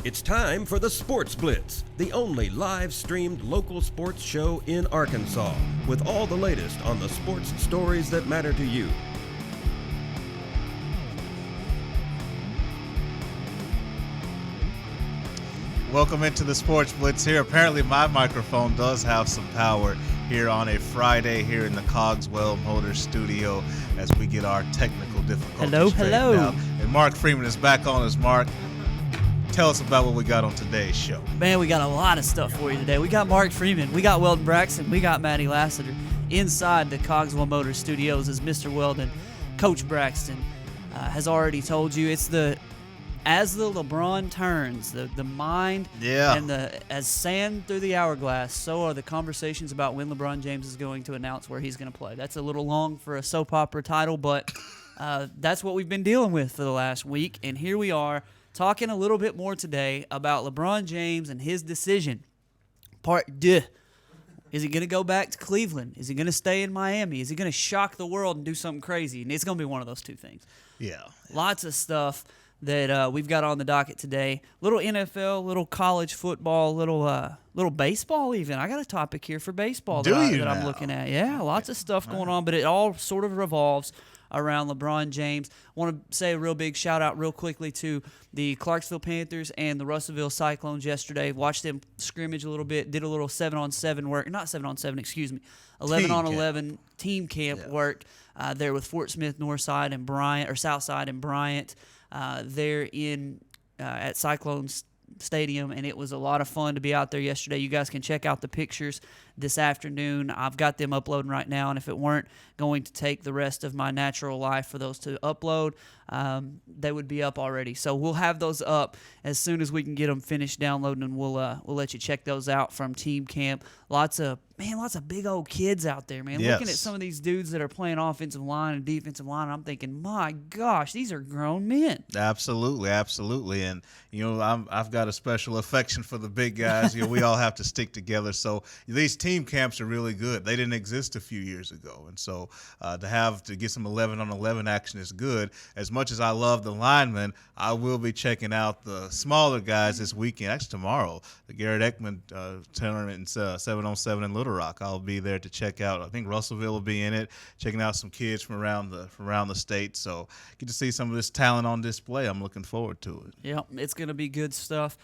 It's time for the Sports Blitz, the only live-streamed local sports show in Arkansas, with all the latest on the sports stories that matter to you. Welcome into the Sports Blitz here. Apparently my microphone does have some power here on a Friday here in the Cogswell Motors studio as we get our technical difficulties straightened out. And Mark Freeman is back on us. Mark, tell us about what we got on today's show. Man, we got a lot of stuff for you today. We got Mark Freeman, we got Weldon Braxton, we got Maddie Lassiter. Inside the Cogswell Motors studios is Mr. Weldon. Coach Braxton has already told you it's as the LeBron turns, the mind and as sand through the hourglass, so are the conversations about when LeBron James is going to announce where he's going to play. That's a little long for a soap opera title, but that's what we've been dealing with for the last week, and here we are talking a little bit more today about LeBron James and his decision. Part 2. Is he going to go back to Cleveland? Is he going to stay in Miami? Is he going to shock the world and do something crazy? And it's going to be one of those two things. Yeah. Lots of stuff that we've got on the docket today. Little NFL, little college football, little baseball even. I got a topic here for baseball that I'm looking at. Yeah, lots of stuff going on, but it all sort of revolves around LeBron James. I want to say a real big shout-out real quickly to the Clarksville Panthers and the Russellville Cyclones yesterday. Watched them scrimmage a little bit, did a little 7-on-7 work. Not 7-on-7, excuse me. 11-on-11 team camp work there with Fort Smith Northside and Bryant, or Southside and Bryant. There at Cyclones Stadium, and it was a lot of fun to be out there yesterday. You guys can check out the pictures this afternoon. I've got them uploading right now, and if it weren't going to take the rest of my natural life for those to upload, they would be up already. So we'll have those up as soon as we can get them finished downloading, and we'll let you check those out from team camp. Lots of big old kids out there, man. Yes. Looking at some of these dudes that are playing offensive line and defensive line, I'm thinking, my gosh, these are grown men. Absolutely. And I've got a special affection for the big guys. We all have to stick together. So these team camps are really good. They didn't exist a few years ago, and so to get some 11-on-11 action is good. As much as I love the linemen, I will be checking out the smaller guys this weekend. Actually, tomorrow, the Garrett Ekman tournament, 7-on-7 in Little Rock. I'll be there to check out. I think Russellville will be in it, checking out some kids from around the state. So get to see some of this talent on display. I'm looking forward to it. Yeah, it's going to be good stuff.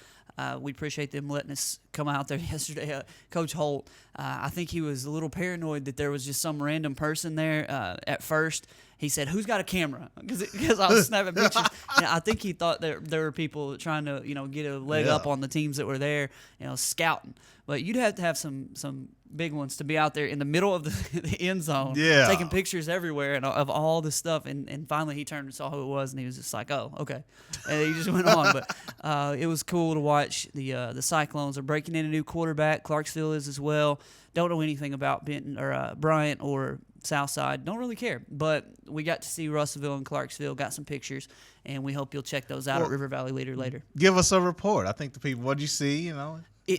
We appreciate them letting us come out there yesterday. Coach Holt, I think he was a little paranoid that there was just some random person there at first. He said, "Who's got a camera?" Because I was snapping pictures. And I think he thought that there were people trying to, get a leg up on the teams that were there, scouting. But you'd have to have some big ones to be out there in the middle of the end zone, taking pictures everywhere and of all this stuff. And finally he turned and saw who it was, and he was just like, "Oh, okay." And he just went on. But it was cool to watch. The Cyclones are breaking in a new quarterback. Clarksville is as well. Don't know anything about Benton or Bryant or Southside. Don't really care. But we got to see Russellville and Clarksville, got some pictures, and we hope you'll check those out at River Valley Leader later. Give us a report. I think the people, what did you see,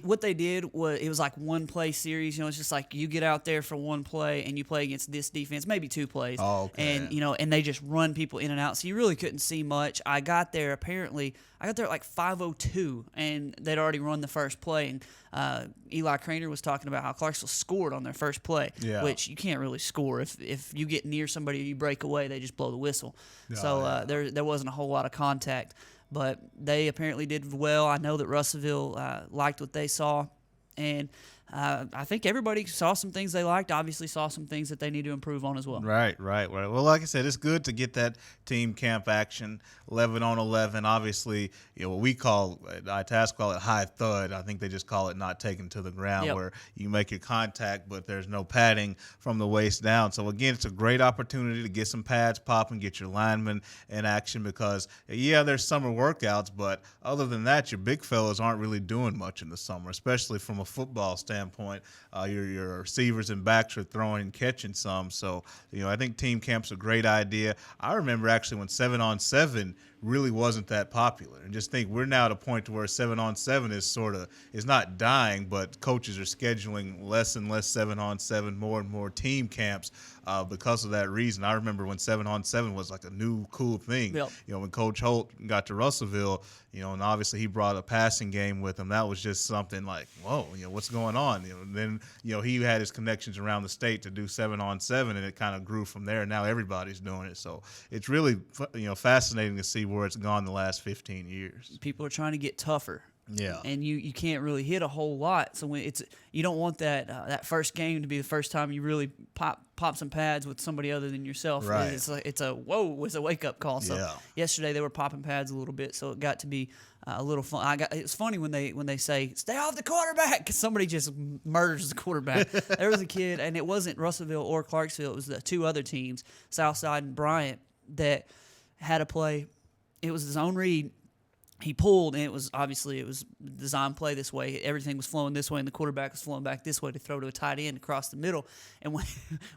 What they did was it was like one play series. It's just like you get out there for one play and you play against this defense, maybe two plays. Oh, okay. And and they just run people in and out. So you really couldn't see much. I got there at like 5:02, and they'd already run the first play. And Eli Craner was talking about how Clarksville scored on their first play, which you can't really score if you get near somebody, you break away, they just blow the whistle. There wasn't a whole lot of contact. But they apparently did well. I know that Russellville liked what they saw. And I think everybody saw some things they liked, obviously saw some things that they need to improve on as well. Right. Well, like I said, it's good to get that team camp action, 11-on-11. Obviously, what we call, ITAS call it high thud. I think they just call it not taken to the ground, where you make your contact, but there's no padding from the waist down. So, again, it's a great opportunity to get some pads popping, get your linemen in action because, there's summer workouts, but other than that, your big fellas aren't really doing much in the summer, especially from a football standpoint. Your receivers and backs are throwing and catching some. So, I think team camp's a great idea. I remember actually when 7-on-7 really wasn't that popular. And just think, we're now at a point to where 7-on-7 is not dying, but coaches are scheduling less and less 7-on-7, more and more team camps because of that reason. I remember when 7-on-7 was like a new cool thing. Yep. When Coach Holt got to Russellville, and obviously he brought a passing game with him. That was just something like, whoa, what's going on? Then he had his connections around the state to do 7-on-7, and it kind of grew from there. Now everybody's doing it. So it's really fascinating to see where it's gone the last 15 years. People are trying to get tougher. Yeah. And you can't really hit a whole lot. So when you don't want that first game to be the first time you really pop some pads with somebody other than yourself. Right. It's a wake up call. So yesterday they were popping pads a little bit, so it got to be a little fun. It's funny when they say stay off the quarterback, because somebody just murders the quarterback. There was a kid, and it wasn't Russellville or Clarksville. It was the two other teams, Southside and Bryant, that had a play. It was his own read. He pulled, and it was designed play this way. Everything was flowing this way, and the quarterback was flowing back this way to throw to a tight end across the middle. And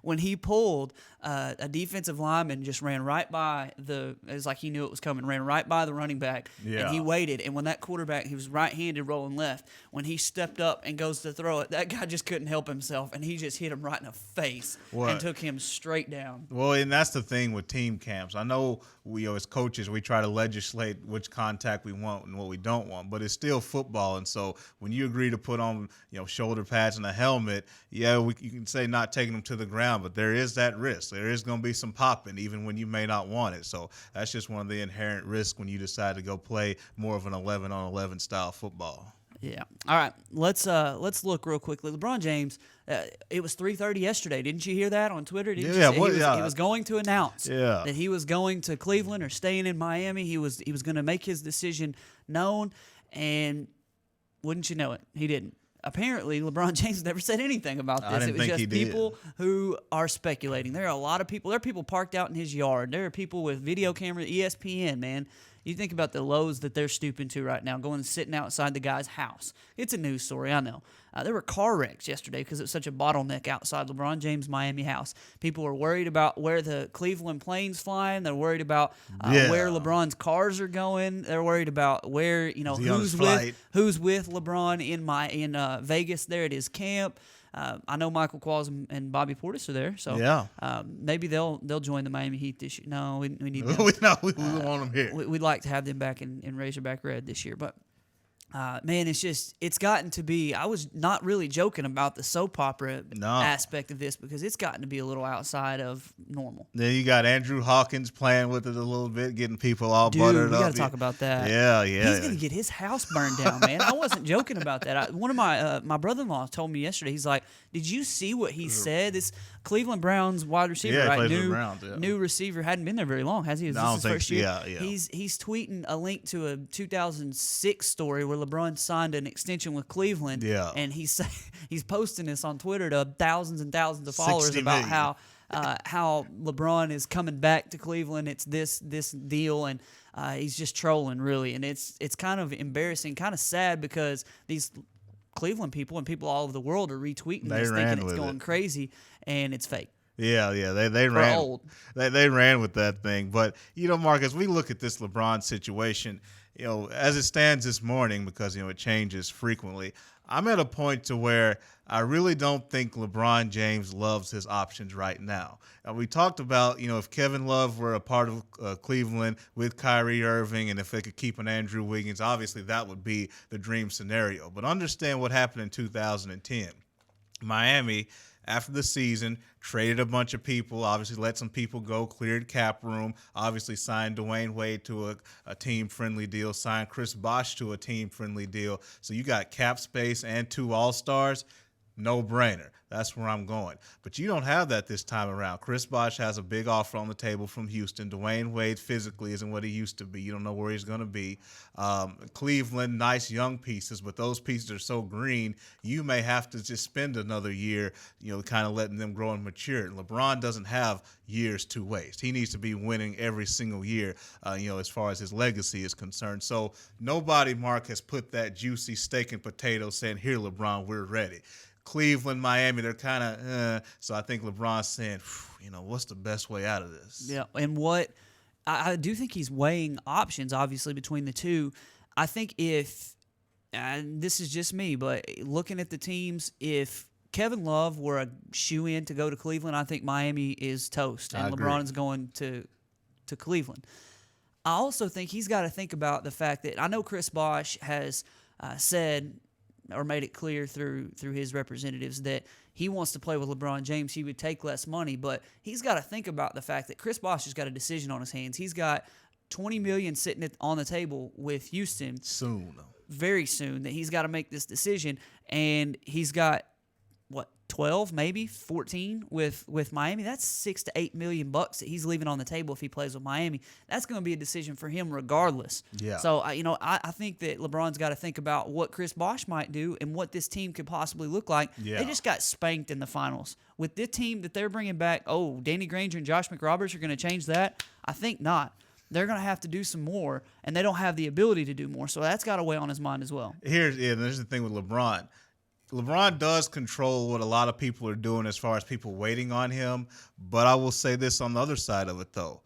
when he pulled, a defensive lineman just ran right by it was like he knew it was coming, ran right by the running back, and he waited. And when that quarterback, he was right-handed rolling left, when he stepped up and goes to throw it, that guy just couldn't help himself, and he just hit him right in the face and took him straight down. Well, and that's the thing with team camps. I know we, as coaches, we try to legislate which contact we want and what we don't want, but it's still football. And so when you agree to put on shoulder pads and a helmet, you can say not taking them to the ground, but there is that risk. There is going to be some popping even when you may not want it. So that's just one of the inherent risks when you decide to go play more of an 11-on-11 style football. Yeah. All right. Let's look real quickly. LeBron James. It was 3:30 yesterday. Didn't you hear that on Twitter? He was going to announce that he was going to Cleveland or staying in Miami. He was going to make his decision known, and wouldn't you know it, he didn't. Apparently, LeBron James never said anything about this. It was just people who are speculating. There are a lot of people. There are people parked out in his yard. There are people with video camera, ESPN, man. You think about the lows that they're stooping to right now, going and sitting outside the guy's house. It's a news story, I know. There were car wrecks yesterday because it was such a bottleneck outside LeBron James' Miami house. People were worried about where the Cleveland plane's flying. They're worried about where LeBron's cars are going. They're worried about where who's with LeBron in Vegas there at his camp. I know Michael Qualls and Bobby Portis are there, so maybe they'll join the Miami Heat this year. No, we need them. we want them here. We'd like to have them back in Razorback Red this year, but man, it's gotten to be. I was not really joking about the soap opera aspect of this, because it's gotten to be a little outside of normal. Then you got Andrew Hawkins playing with it a little bit, getting people all buttered up. We got to talk about that. Yeah. He's gonna get his house burned down, man. I wasn't joking about that. One of my brother-in-law told me yesterday. He's like, "Did you see what he said? This Cleveland Browns wide receiver, right? New receiver, hadn't been there very long, has he? Is this his first year? Yeah. He's tweeting a link to a 2006 story where LeBron signed an extension with Cleveland, and he's posting this on Twitter to thousands and thousands of followers about how LeBron is coming back to Cleveland. It's this deal, and he's just trolling, really, and it's kind of embarrassing, kind of sad, because these Cleveland people and people all over the world are retweeting this, thinking it's going crazy, and it's fake. Yeah, they ran. They ran with that thing, but Marcus, we look at this LeBron situation. As it stands this morning, because it changes frequently, I'm at a point to where I really don't think LeBron James loves his options right now. We talked about, if Kevin Love were a part of Cleveland with Kyrie Irving, and if they could keep an Andrew Wiggins, obviously that would be the dream scenario. But understand what happened in 2010. Miami, after the season, traded a bunch of people, obviously let some people go, cleared cap room, obviously signed Dwayne Wade to a team-friendly deal, signed Chris Bosh to a team-friendly deal. So you got cap space and 2 All-Stars. No-brainer. That's where I'm going. But you don't have that this time around. Chris Bosh has a big offer on the table from Houston. Dwayne Wade physically isn't what he used to be. You don't know where he's going to be. Cleveland, nice young pieces, but those pieces are so green, you may have to just spend another year, kind of letting them grow and mature. And LeBron doesn't have years to waste. He needs to be winning every single year, as far as his legacy is concerned. So nobody, Mark, has put that juicy steak and potato saying, here, LeBron, we're ready. Cleveland, Miami, they're kind of so I think LeBron's saying, what's the best way out of this? Yeah, and what I do think he's weighing options, obviously, between the two. I think and this is just me, but looking at the teams, if Kevin Love were a shoe-in to go to Cleveland, I think Miami is toast, and LeBron's going to Cleveland. I also think he's got to think about the fact that I know Chris Bosh has said or made it clear through his representatives that he wants to play with LeBron James. He would take less money, but he's got to think about the fact that Chris Bosh has got a decision on his hands. He's got $20 million sitting on the table with Houston very soon, that he's got to make this decision, and he's got 12, maybe 14 with Miami. That's $6 to $8 million that he's leaving on the table if he plays with Miami. That's going to be a decision for him regardless. Yeah. So I think that LeBron's got to think about what Chris Bosh might do and what this team could possibly look like. Yeah. They just got spanked in the finals with this team that they're bringing back. Oh, Danny Granger and Josh McRoberts are going to change that? I think not. They're going to have to do some more, and they don't have the ability to do more. So that's got to weigh on his mind as well. There's the thing with LeBron. LeBron does control what a lot of people are doing as far as people waiting on him. But I will say this on the other side of it, though.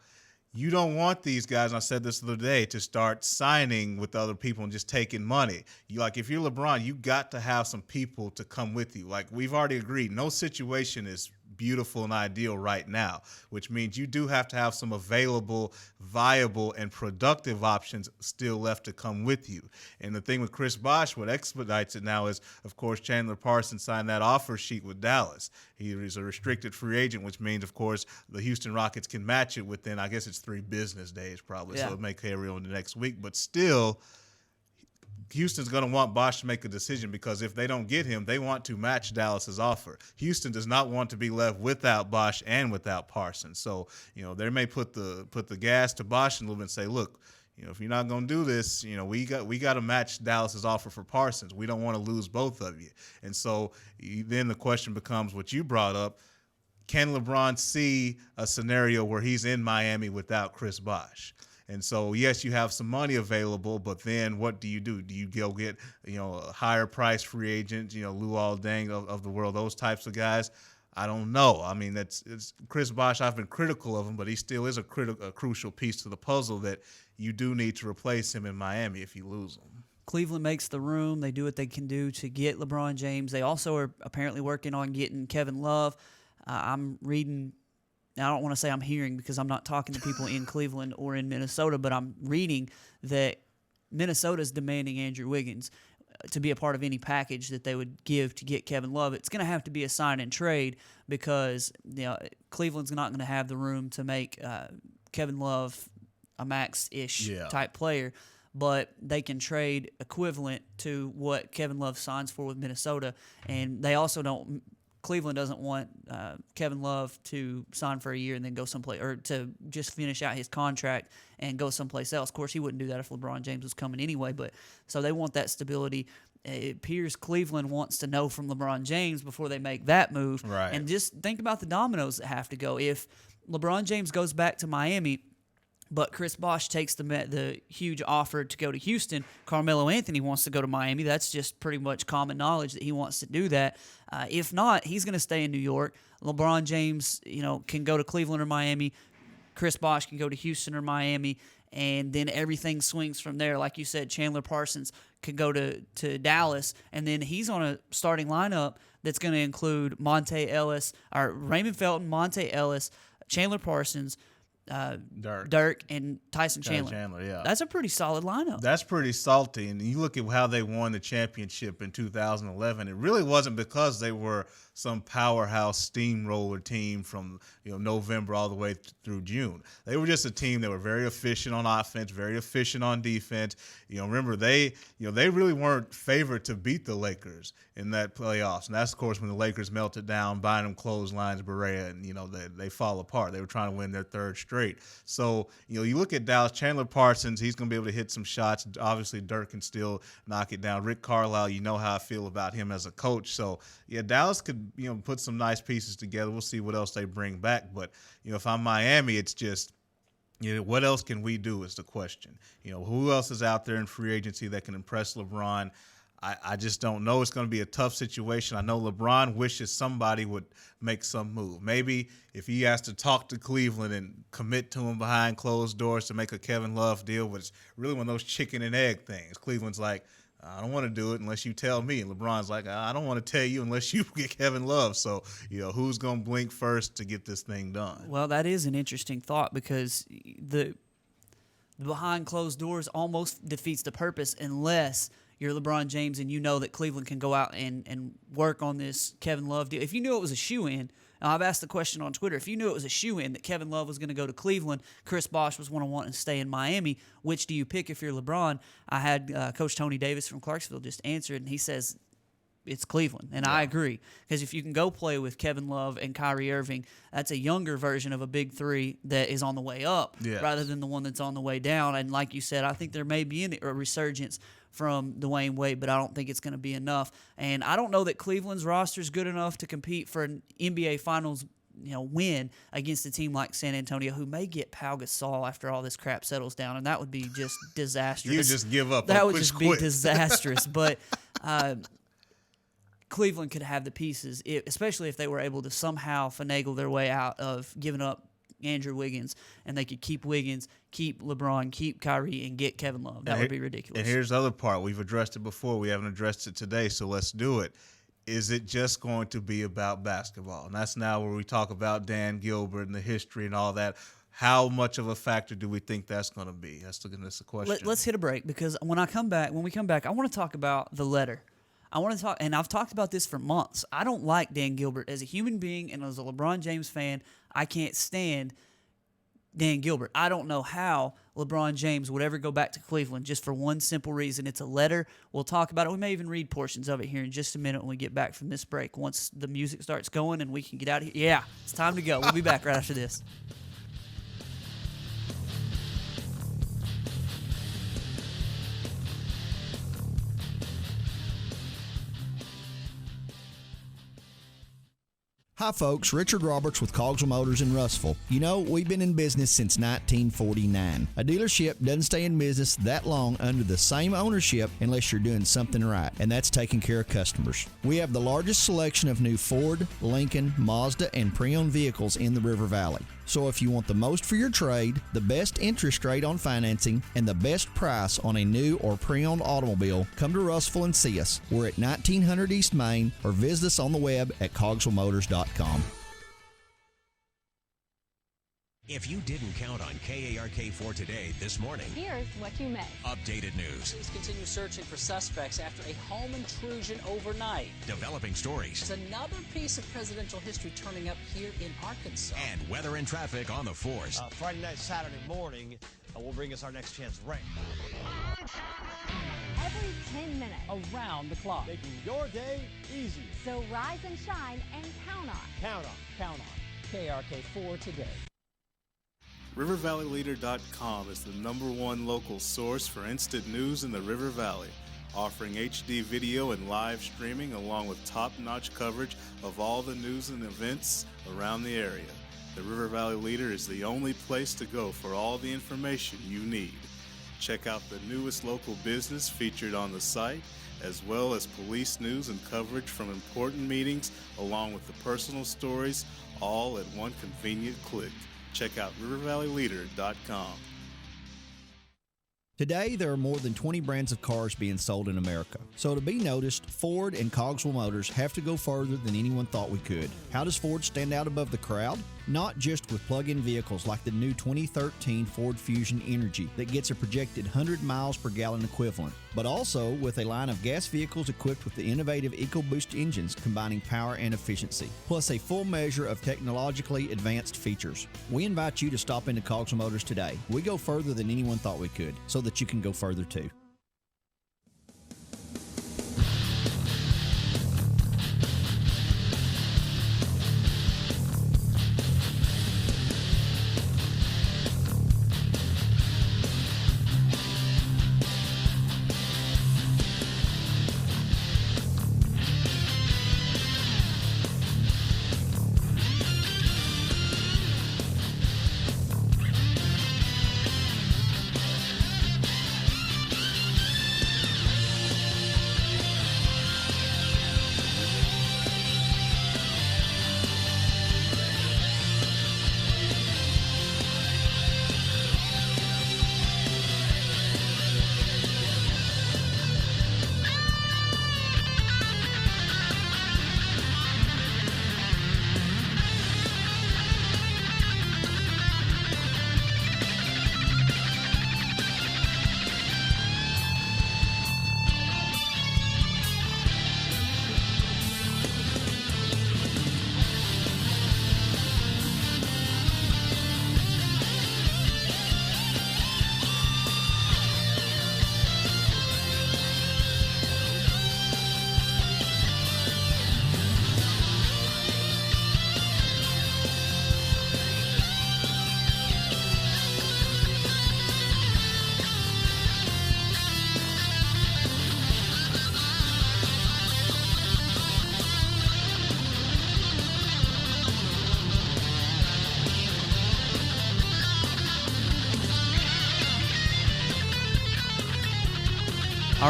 You don't want these guys, and I said this the other day, to start signing with other people and just taking money. If you're LeBron, you got to have some people to come with you. Like we've already agreed, no situation is beautiful and ideal right now, which means you do have to have some available, viable, and productive options still left to come with you. And the thing with Chris Bosh, what expedites it now is, of course, Chandler Parsons signed that offer sheet with Dallas. He is a restricted free agent, which means, of course, the Houston Rockets can match it within, I guess it's 3 business days probably, so it may carry on the next week. But still, Houston's going to want Bosh to make a decision, because if they don't get him, they want to match Dallas's offer. Houston does not want to be left without Bosh and without Parsons. So, they may put the gas to Bosh a little bit and say, look, if you're not going to do this, we got to match Dallas's offer for Parsons. We don't want to lose both of you. And so then the question becomes what you brought up. Can LeBron see a scenario where he's in Miami without Chris Bosh? And so, yes, you have some money available, but then what do you do? Do you go get, a higher price free agent, Luol Deng of the world, those types of guys? I don't know. I mean, it's Chris Bosh. I've been critical of him, but he still is a crucial piece to the puzzle that you do need to replace him in Miami if you lose him. Cleveland makes the room. They do what they can do to get LeBron James. They also are apparently working on getting Kevin Love. I'm reading. I don't want to say I'm hearing, because I'm not talking to people in Cleveland or in Minnesota, but I'm reading that Minnesota's demanding Andrew Wiggins to be a part of any package that they would give to get Kevin Love. It's going to have to be a sign and trade, because Cleveland's not going to have the room to make Kevin Love a max-ish type player, but they can trade equivalent to what Kevin Love signs for with Minnesota, and they also don't. Cleveland doesn't want Kevin Love to sign for a year and then go someplace, or to just finish out his contract and go someplace else. Of course, he wouldn't do that if LeBron James was coming anyway, but so they want that stability. It appears Cleveland wants to know from LeBron James before they make that move. Right. And just think about the dominoes that have to go. If LeBron James goes back to Miami, but Chris Bosh takes the huge offer to go to Houston, Carmelo Anthony wants to go to Miami. That's just pretty much common knowledge that he wants to do that. If not, he's going to stay in New York. LeBron James, can go to Cleveland or Miami. Chris Bosh can go to Houston or Miami, and then everything swings from there. Like you said, Chandler Parsons could go to Dallas, and then he's on a starting lineup that's going to include Raymond Felton, Monte Ellis, Chandler Parsons, Dirk, and Tyson Chandler. Yeah. That's a pretty solid lineup. That's pretty salty. And you look at how they won the championship in 2011. It really wasn't because they were some powerhouse steamroller team from November all the way through June. They were just a team that were very efficient on offense, very efficient on defense. Remember they really weren't favored to beat the Lakers in that playoffs, and that's of course when the Lakers melted down, Bynum clotheslines Barea, and they fall apart. They were trying to win their third straight. So you look at Dallas, Chandler Parsons, he's going to be able to hit some shots. Obviously Dirk can still knock it down. Rick Carlisle, you know how I feel about him as a coach. So yeah, Dallas could put some nice pieces together. We'll see what else they bring back. But if I'm Miami, it's just what else can we do is the question. Who else is out there in free agency that can impress LeBron? I just don't know. It's going to be a tough situation. I know LeBron wishes somebody would make some move. Maybe if he has to talk to Cleveland and commit to him behind closed doors to make a Kevin Love deal, but it's really one of those chicken and egg things. Cleveland's like, I don't want to do it unless you tell me. And LeBron's like, I don't want to tell you unless you get Kevin Love. So, who's going to blink first to get this thing done? Well, that is an interesting thought because the behind closed doors almost defeats the purpose unless you're LeBron James and you know that Cleveland can go out and work on this Kevin Love deal. If you knew it was a shoo-in, I've asked the question on Twitter, if you knew it was a shoo-in that Kevin Love was going to go to Cleveland, Chris Bosh was going to want to stay in Miami, which do you pick if you're LeBron? I had Coach Tony Davis from Clarksville just answer it, and he says it's Cleveland, and I agree. Because if you can go play with Kevin Love and Kyrie Irving, that's a younger version of a big three that is on the way up rather than the one that's on the way down. And like you said, I think there may be a resurgence from Dwayne Wade, but I don't think it's going to be enough. And I don't know that Cleveland's roster is good enough to compete for an NBA Finals win against a team like San Antonio, who may get Pau Gasol after all this crap settles down, and that would be just disastrous. You just give up. That would just be disastrous. But Cleveland could have the pieces, especially if they were able to somehow finagle their way out of giving up Andrew Wiggins, and they could keep Wiggins, keep LeBron, keep Kyrie, and get Kevin Love. That would be ridiculous. And here's the other part. We've addressed it before. We haven't addressed it today, so let's do it. Is it just going to be about basketball? And that's now where we talk about Dan Gilbert and the history and all that. How much of a factor do we think that's going to be? That's a question. Let's hit a break, because when we come back, I want to talk about the letter. I want to talk, and I've talked about this for months. I don't like Dan Gilbert as a human being, and as a LeBron James fan, I can't stand Dan Gilbert. I don't know how LeBron James would ever go back to Cleveland, just for one simple reason. It's a letter. We'll talk about it. We may even read portions of it here in just a minute when we get back from this break, once the music starts going and we can get out of here. Yeah, it's time to go. We'll be back right after this. Hi folks, Richard Roberts with Cogswell Motors in Russellville. You know, we've been in business since 1949. A dealership doesn't stay in business that long under the same ownership unless you're doing something right, and that's taking care of customers. We have the largest selection of new Ford, Lincoln, Mazda, and pre-owned vehicles in the River Valley. So if you want the most for your trade, the best interest rate on financing, and the best price on a new or pre-owned automobile, come to Russellville and see us. We're at 1900 East Main, or visit us on the web at cogswellmotors.com. If you didn't count on KARK4 today this morning, here's what you missed. Updated news. Police continue searching for suspects after a home intrusion overnight. Developing stories. It's another piece of presidential history turning up here in Arkansas. And weather and traffic on the force. Friday night, Saturday morning will bring us our next chance of rain. Every 10 minutes. Around the clock. Making your day easier. So rise and shine and count on. Count on. Count on. KARK4 today. RiverValleyLeader.com is the #1 local source for instant news in the River Valley, offering HD video and live streaming along with top-notch coverage of all the news and events around the area. The River Valley Leader is the only place to go for all the information you need. Check out the newest local business featured on the site, as well as police news and coverage from important meetings, along with the personal stories, all at one convenient click. Check out RiverValleyLeader.com. Today, there are more than 20 brands of cars being sold in America. So to be noticed, Ford and Cogswell Motors have to go further than anyone thought we could. How does Ford stand out above the crowd? Not just with plug-in vehicles like the new 2013 Ford Fusion Energy that gets a projected 100 miles per gallon equivalent, but also with a line of gas vehicles equipped with the innovative EcoBoost engines combining power and efficiency, plus a full measure of technologically advanced features. We invite you to stop into Cogswell Motors today. We go further than anyone thought we could, so that you can go further too.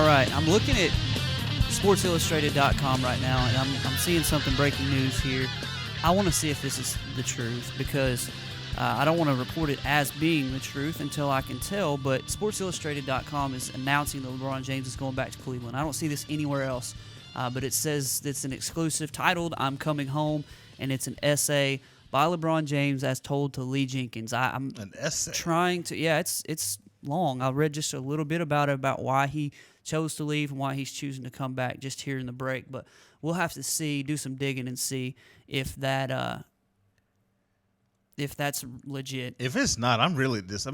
All right, I'm looking at SportsIllustrated.com right now, and I'm seeing something breaking news here. I want to see if this is the truth because I don't want to report it as being the truth until I can tell, but SportsIllustrated.com is announcing that LeBron James is going back to Cleveland. I don't see this anywhere else, but it says it's an exclusive titled I'm Coming Home, and it's an essay by LeBron James as told to Lee Jenkins. I'm an essay trying to, it's long. I read just a little bit about it, about why he chose to leave and why he's choosing to come back just here in the break, but we'll have to do some digging and see if that's legit. If it's not, I'm really it's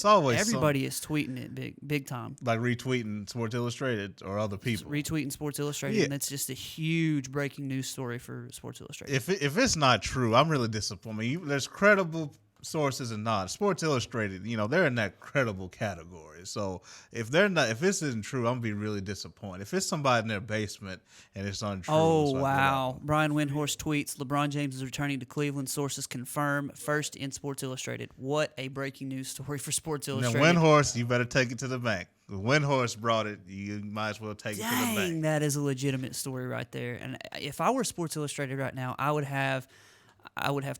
always everybody is tweeting it big time, like retweeting Sports Illustrated or other people retweeting Sports Illustrated, and it's just a huge breaking news story for Sports Illustrated. If it's not true, I'm really disappointed. There's credible sources and not. Sports Illustrated, they're in that credible category. So if this isn't true, I'm gonna be really disappointed. If it's somebody in their basement and it's untrue. Oh, wow. Brian Windhorst tweets, LeBron James is returning to Cleveland. Sources confirm. First in Sports Illustrated. What a breaking news story for Sports Illustrated. Now, Windhorst, you better take it to the bank. If Windhorst brought it, you might as well take it to the bank. That is a legitimate story right there. And if I were Sports Illustrated right now, I would have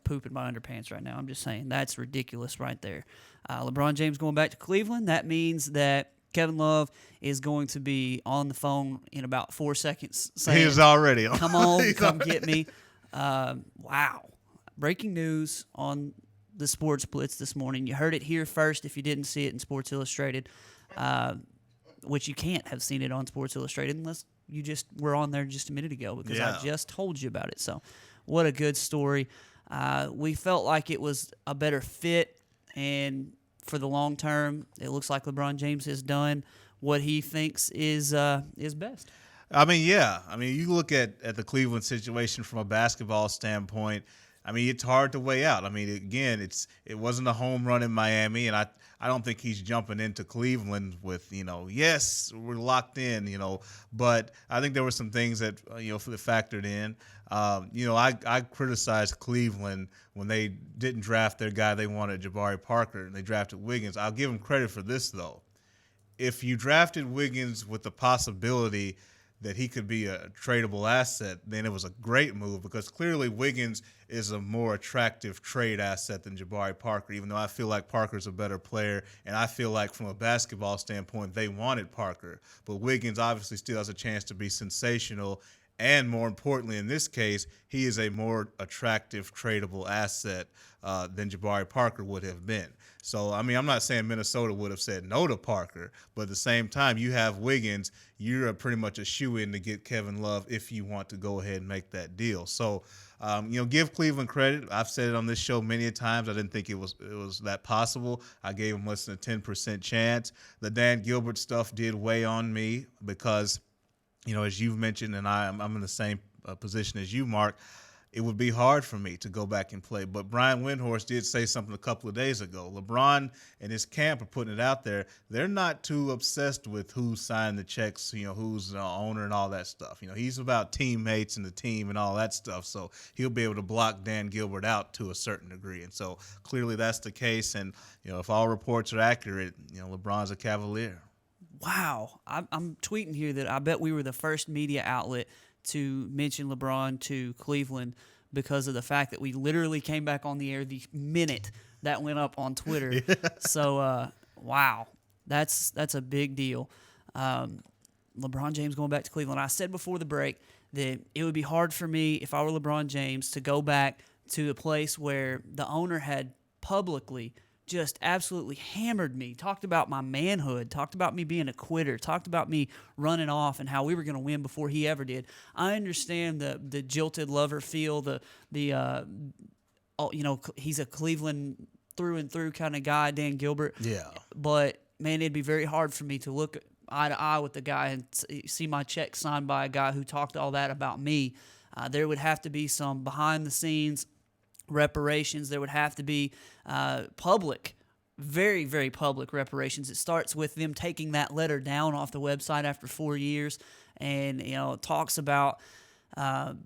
poop in my underpants right now. I'm just saying. That's ridiculous right there. LeBron James going back to Cleveland. That means that Kevin Love is going to be on the phone in about 4 seconds saying, he's already on. Come on, come get me. Wow. Breaking news on the Sports Blitz this morning. You heard it here first if you didn't see it in Sports Illustrated, which you can't have seen it on Sports Illustrated unless you just were on there just a minute ago because I just told you about it. So what a good story. We felt like it was a better fit, and for the long term, it looks like LeBron James has done what he thinks is best. You look at the Cleveland situation from a basketball standpoint. It's hard to weigh out. Again, it wasn't a home run in Miami, and I don't think he's jumping into Cleveland with, yes, we're locked in, but I think there were some things that, factored in. I criticized Cleveland when they didn't draft their guy they wanted, Jabari Parker, and they drafted Wiggins. I'll give them credit for this, though. If you drafted Wiggins with the possibility that he could be a tradable asset, then it was a great move because clearly Wiggins is a more attractive trade asset than Jabari Parker, even though I feel like Parker's a better player, and I feel like from a basketball standpoint they wanted Parker. But Wiggins obviously still has a chance to be sensational, and more importantly in this case, he is a more attractive tradable asset than Jabari Parker would have been. So, I'm not saying Minnesota would have said no to Parker, but at the same time, you have Wiggins, you're pretty much a shoo-in to get Kevin Love if you want to go ahead and make that deal. So, give Cleveland credit. I've said it on this show many times. I didn't think it was that possible. I gave him less than a 10% chance. The Dan Gilbert stuff did weigh on me because, as you've mentioned, and I'm in the same position as you, Mark, it would be hard for me to go back and play. But Brian Windhorst did say something a couple of days ago. LeBron and his camp are putting it out there. They're not too obsessed with who's signed the checks, who's the owner and all that stuff. He's about teammates and the team and all that stuff. So he'll be able to block Dan Gilbert out to a certain degree. And so clearly that's the case. And, if all reports are accurate, LeBron's a Cavalier. Wow. I'm tweeting here that I bet we were the first media outlet to mention LeBron to Cleveland because of the fact that we literally came back on the air the minute that went up on Twitter. Yeah. So, wow, that's a big deal. LeBron James going back to Cleveland. I said before the break that it would be hard for me if I were LeBron James to go back to a place where the owner had publicly just absolutely hammered me, talked about my manhood, talked about me being a quitter, talked about me running off and how we were going to win before he ever did. I understand the jilted lover feel, he's a Cleveland through and through kind of guy, Dan Gilbert. Yeah. But, man, it'd be very hard for me to look eye to eye with the guy and see my check signed by a guy who talked all that about me. There would have to be some behind-the-scenes reparations. There would have to be public, very, very public reparations. It starts with them taking that letter down off the website after 4 years, and it talks about a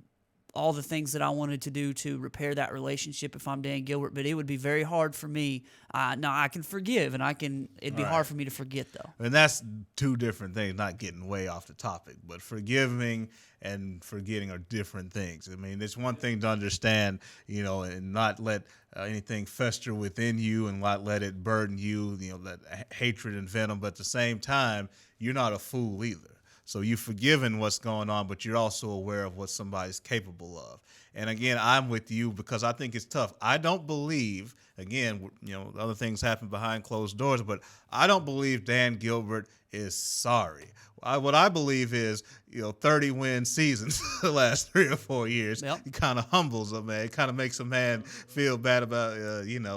all the things that I wanted to do to repair that relationship if I'm Dan Gilbert, but it would be very hard for me. Now I can forgive, and it'd be hard for me to forget, though. And that's two different things, not getting way off the topic, but forgiving and forgetting are different things. I mean, it's one thing to understand, and not let anything fester within you and not let it burden you, that hatred and venom, but at the same time, you're not a fool either. So you've forgiven what's going on, but you're also aware of what somebody's capable of. And again, I'm with you because I think it's tough. I don't believe, again, other things happen behind closed doors, but I don't believe Dan Gilbert is sorry. What I believe is, 30-win seasons the last 3 or 4 years. Yep. It kind of humbles a man. It kind of makes a man feel bad about,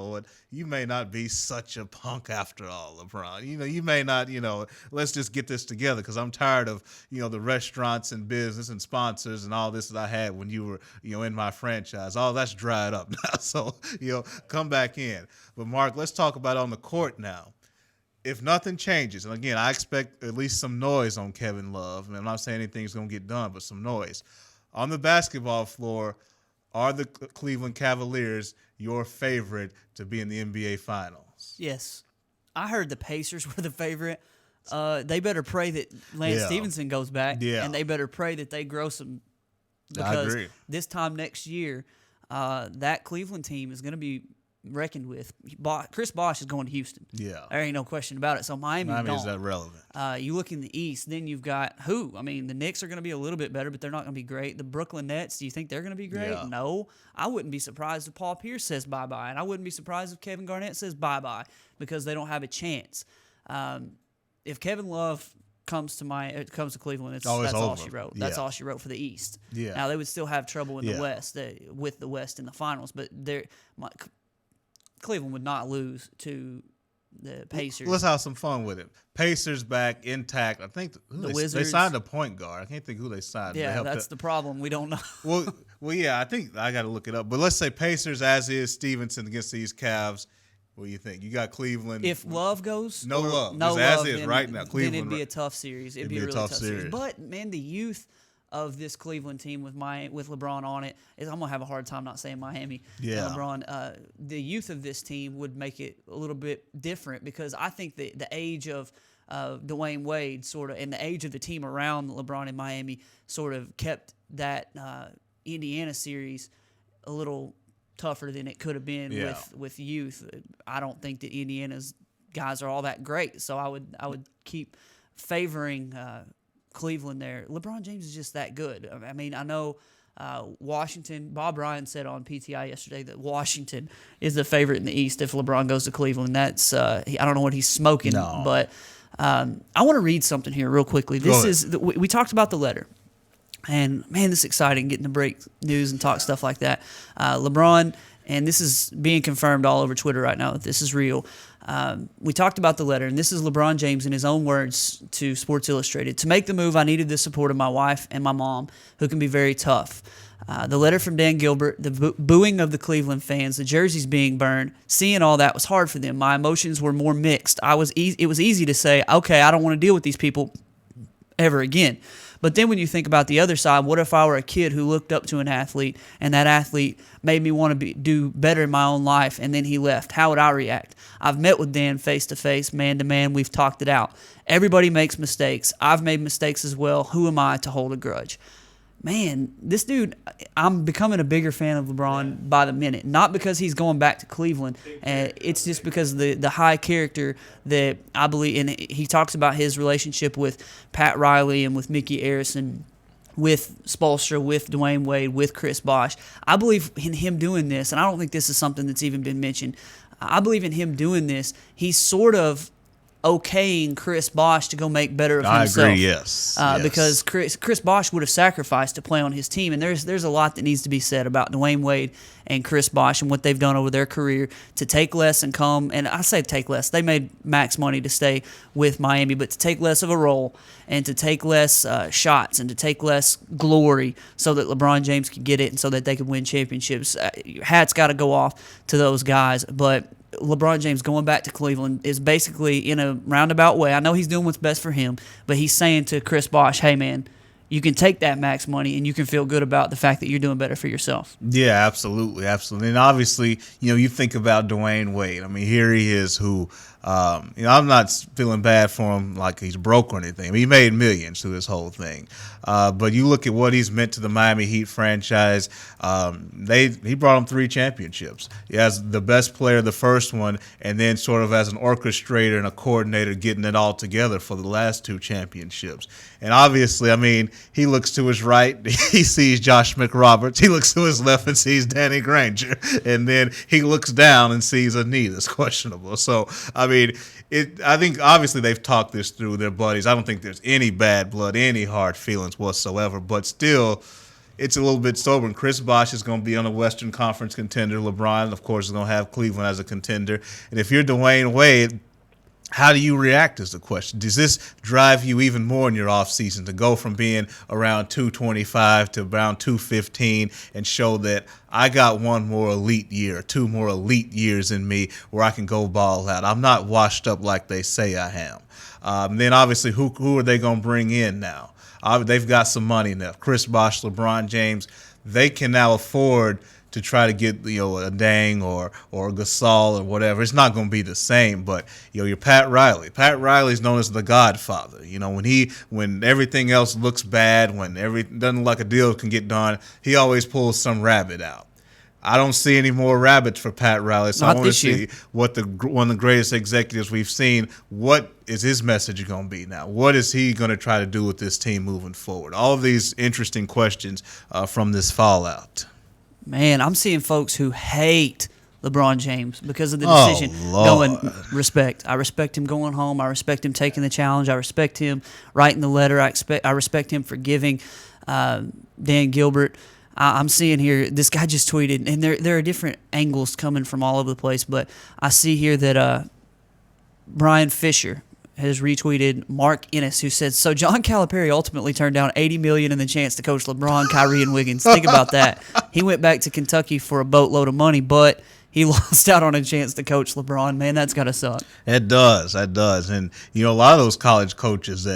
what you may not be such a punk after all, LeBron. You may not, let's just get this together because I'm tired of, the restaurants and business and sponsors and all this that I had when you were, in my franchise. All that's dried up now. So, come back in. But, Mark, let's talk about on the court now. If nothing changes, and again, I expect at least some noise on Kevin Love. I'm not saying anything's going to get done, but some noise. On the basketball floor, are the Cleveland Cavaliers your favorite to be in the NBA Finals? Yes. I heard the Pacers were the favorite. They better pray that Lance Stevenson goes back, and they better pray that they grow some. Because this time next year, that Cleveland team is going to be reckoned with. Chris Bosh is going to Houston. Yeah. There ain't no question about it. So Miami is that relevant. You look in the East, then you've got who? I mean, the Knicks are going to be a little bit better, but they're not going to be great. The Brooklyn Nets, do you think they're going to be great? Yeah. No. I wouldn't be surprised if Paul Pierce says bye-bye, and I wouldn't be surprised if Kevin Garnett says bye-bye because they don't have a chance. If Kevin Love comes to Cleveland, that's all she wrote. That's all she wrote for the East. Yeah. Now, they would still have trouble in the West, with the West in the finals, but Cleveland would not lose to the Pacers. Let's have some fun with it. Pacers back intact. I think the Wizards. They signed a point guard. I can't think who they signed. Yeah, that's the problem. We don't know. well, yeah. I think I got to look it up. But let's say Pacers as is, Stevenson against these Cavs. What do you think? You got Cleveland. If Love goes, no Love. No as Love, is right now. Cleveland. Then it'd be a tough series. It'd be a really tough series. But man, the youth of this Cleveland team with LeBron on it is, I'm gonna have a hard time not saying Miami. Yeah. And LeBron, the youth of this team would make it a little bit different because I think the age of Dwayne Wade sort of and the age of the team around LeBron in Miami sort of kept that Indiana series a little tougher than it could have been with youth. I don't think that Indiana's guys are all that great, so I would keep favoring Cleveland there. LeBron James is just that good. I mean, I know Washington, Bob Ryan said on PTI yesterday that Washington is the favorite in the East if LeBron goes to Cleveland. That's I don't know what he's smoking, but I want to read something here real quickly. We talked about the letter. And, man, this is exciting, getting to break news and talk stuff like that. LeBron, and this is being confirmed all over Twitter right now that this is real. We talked about the letter, and this is LeBron James in his own words to Sports Illustrated. To make the move, I needed the support of my wife and my mom, who can be very tough. The letter from Dan Gilbert, the booing of the Cleveland fans, the jerseys being burned, seeing all that was hard for them. My emotions were more mixed. It was easy to say, okay, I don't want to deal with these people ever again. But then when you think about the other side, what if I were a kid who looked up to an athlete and that athlete made me want to do better in my own life and then he left? How would I react? I've met with Dan face-to-face, man-to-man. We've talked it out. Everybody makes mistakes. I've made mistakes as well. Who am I to hold a grudge? Man, this dude, I'm becoming a bigger fan of LeBron by the minute. Not because he's going back to Cleveland. It's just because of the high character that I believe in. He talks about his relationship with Pat Riley and with Mickey Arison, with Spoelstra, with Dwayne Wade, with Chris Bosh. I believe in him doing this, and I don't think this is something that's even been mentioned. I believe in him doing this. He's sort of okaying Chris Bosh to go make better of himself. I agree, yes. Because Chris Bosh would have sacrificed to play on his team, and there's a lot that needs to be said about Dwayne Wade and Chris Bosh and what they've done over their career to take less and come, and I say take less. They made max money to stay with Miami, but to take less of a role and to take less shots and to take less glory so that LeBron James could get it and so that they could win championships. Hats got to go off to those guys, but LeBron James going back to Cleveland is basically in a roundabout way. I know he's doing what's best for him, but he's saying to Chris Bosh, hey, man, you can take that max money and you can feel good about the fact that you're doing better for yourself. Yeah, absolutely, absolutely. And obviously, you think about Dwayne Wade. I mean, here he is who, I'm not feeling bad for him like he's broke or anything. I mean, he made millions through this whole thing. But you look at what he's meant to the Miami Heat franchise. He brought him 3 championships. He has the best player, the first one, and then sort of as an orchestrator and a coordinator getting it all together for the last 2 championships. And obviously, I mean, he looks to his right, he sees Josh McRoberts. He looks to his left and sees Danny Granger. And then he looks down and sees a knee that's questionable. So, I mean, I think obviously they've talked this through their buddies. I don't think there's any bad blood, any hard feelings whatsoever. But still, it's a little bit sobering. Chris Bosh is going to be on a Western Conference contender. LeBron, of course, is going to have Cleveland as a contender. And if you're Dwayne Wade, how do you react is the question. Does this drive you even more in your offseason to go from being around 225 to around 215 and show that I got one more elite year, 2 more elite years in me where I can go ball out? I'm not washed up like they say I am. Then obviously, who are they going to bring in now? They've got some money now. Chris Bosh, LeBron James, they can now afford to try to get a Dang or a Gasol or whatever. It's not going to be the same, but you're Pat Riley. Pat Riley's known as the Godfather. When everything else looks bad, when doesn't look like a deal can get done, he always pulls some rabbit out. I don't see any more rabbits for Pat Riley, so I want to see what one of the greatest executives we've seen. What is his message going to be now? What is he going to try to do with this team moving forward? All of these interesting questions from this fallout. Man, I'm seeing folks who hate LeBron James because of the decision. Going, respect. I respect him going home. I respect him taking the challenge. I respect him writing the letter. I respect him forgiving Dan Gilbert. I'm seeing here, this guy just tweeted, and there are different angles coming from all over the place, but I see here that Brian Fisher has retweeted Mark Ennis, who said, so John Calipari ultimately turned down $80 million and the chance to coach LeBron, Kyrie, and Wiggins. Think about that. He went back to Kentucky for a boatload of money, but he lost out on a chance to coach LeBron. Man, that's got to suck. It does. And, a lot of those college coaches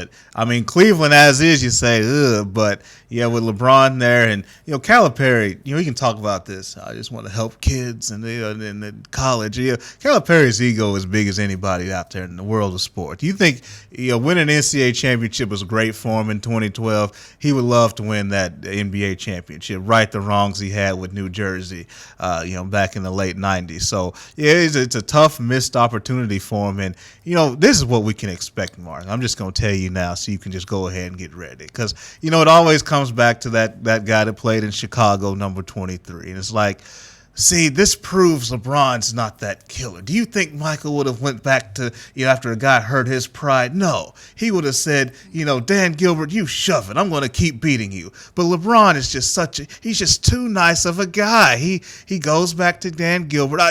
Cleveland as is, you say, ugh, but, with LeBron there and, Calipari, we can talk about this. I just want to help kids and in college. Calipari's ego is big as anybody out there in the world of sport. Do you think, winning an NCAA championship was great for him in 2012? He would love to win that NBA championship, right the wrongs he had with New Jersey, back in the late 90s. So, it's a tough missed opportunity for him. And, this is what we can expect, Mark. I'm just going to tell you now so you can just go ahead and get ready. Because, it always comes back to that guy that played in Chicago, number 23. And it's like, see, this proves LeBron's not that killer. Do you think Michael would have went back to, after a guy hurt his pride? No. He would have said, Dan Gilbert, you shove it. I'm going to keep beating you. But LeBron is just he's just too nice of a guy. He goes back to Dan Gilbert.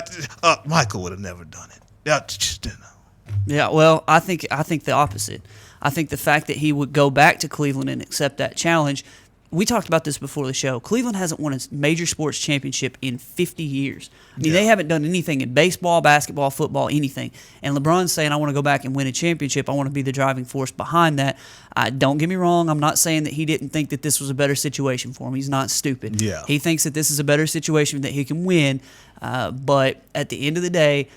Michael would have never done it. Yeah, well, I think the opposite. I think the fact that he would go back to Cleveland and accept that challenge, we talked about this before the show. Cleveland hasn't won a major sports championship in 50 years. I mean, they haven't done anything in baseball, basketball, football, anything. And LeBron's saying, I want to go back and win a championship. I want to be the driving force behind that. Don't get me wrong. I'm not saying that he didn't think that this was a better situation for him. He's not stupid. Yeah. He thinks that this is a better situation that he can win. But at the end of the day,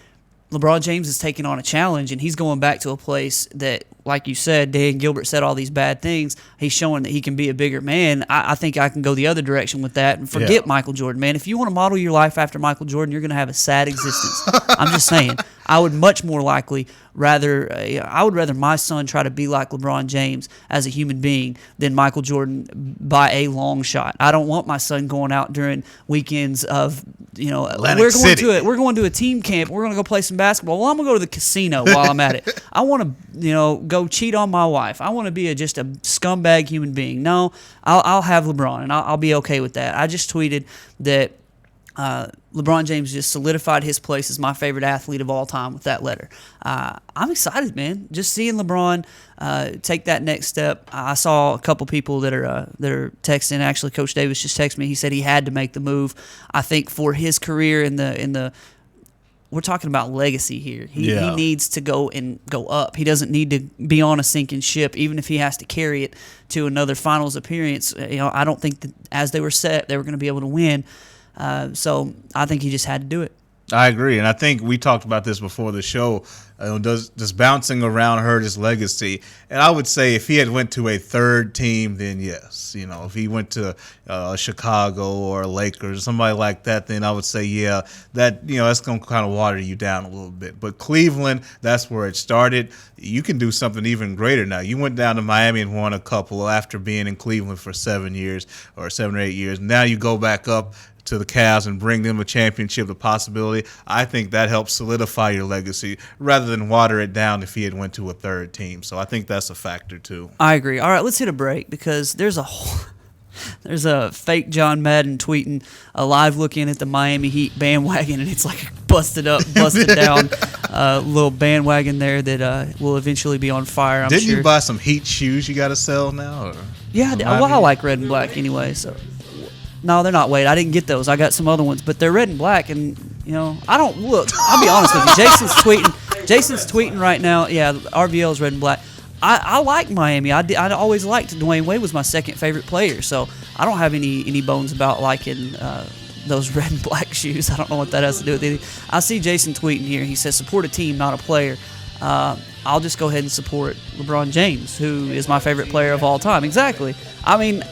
LeBron James is taking on a challenge, and he's going back to a place that, like you said, Dan Gilbert said all these bad things. He's showing that he can be a bigger man. I think I can go the other direction with that and forget Michael Jordan, man. If you want to model your life after Michael Jordan, you're going to have a sad existence. I'm just saying. I would much more likely rather my son try to be like LeBron James as a human being than Michael Jordan by a long shot. I don't want my son going out during weekends of, we're going to a team camp. We're going to go play some basketball. Well, I'm going to go to the casino while I'm at it. I want to, go cheat on my wife. I want to be just a scumbag human being. No, I'll have LeBron, and I'll be okay with that. I just tweeted that LeBron James just solidified his place as my favorite athlete of all time with that letter. I'm excited, man. Just seeing LeBron take that next step. I saw a couple people that are texting. Actually, Coach Davis just texted me. He said he had to make the move. I think for his career in the we're talking about legacy here. He needs to go up. He doesn't need to be on a sinking ship, even if he has to carry it to another finals appearance. I don't think that as they were set, they were going to be able to win. So I think he just had to do it. I agree, and I think we talked about this before the show. Does bouncing around hurt his legacy? And I would say if he had went to a third team, then yes. If he went to Chicago or Lakers or somebody like that, then I would say that's going to kind of water you down a little bit. But Cleveland, that's where it started. You can do something even greater now. You went down to Miami and won a couple after being in Cleveland for 7 years or 7 or 8 years. Now you go back up to the Cavs and bring them a championship, the possibility. I think that helps solidify your legacy rather than water it down if he had went to a third team. So I think that's a factor too. I agree. All right, let's hit a break because there's a fake John Madden tweeting a live look in at the Miami Heat bandwagon, and it's like a busted down little bandwagon there that will eventually be on fire, I'm Didn't sure. you buy some Heat shoes you got to sell now? Or yeah, well, I like red and black anyway, so. No, they're not. Wait, I didn't get those. I got some other ones, but they're red and black, and I don't look. I'll be honest with you. Jason's tweeting right now. Yeah, RVL is red and black. I like Miami. I always liked Dwayne Wade was my second favorite player, so I don't have any bones about liking those red and black shoes. I don't know what that has to do with it. I see Jason tweeting here. He says support a team, not a player. I'll just go ahead and support LeBron James, who is my favorite player of all time. Exactly. I mean,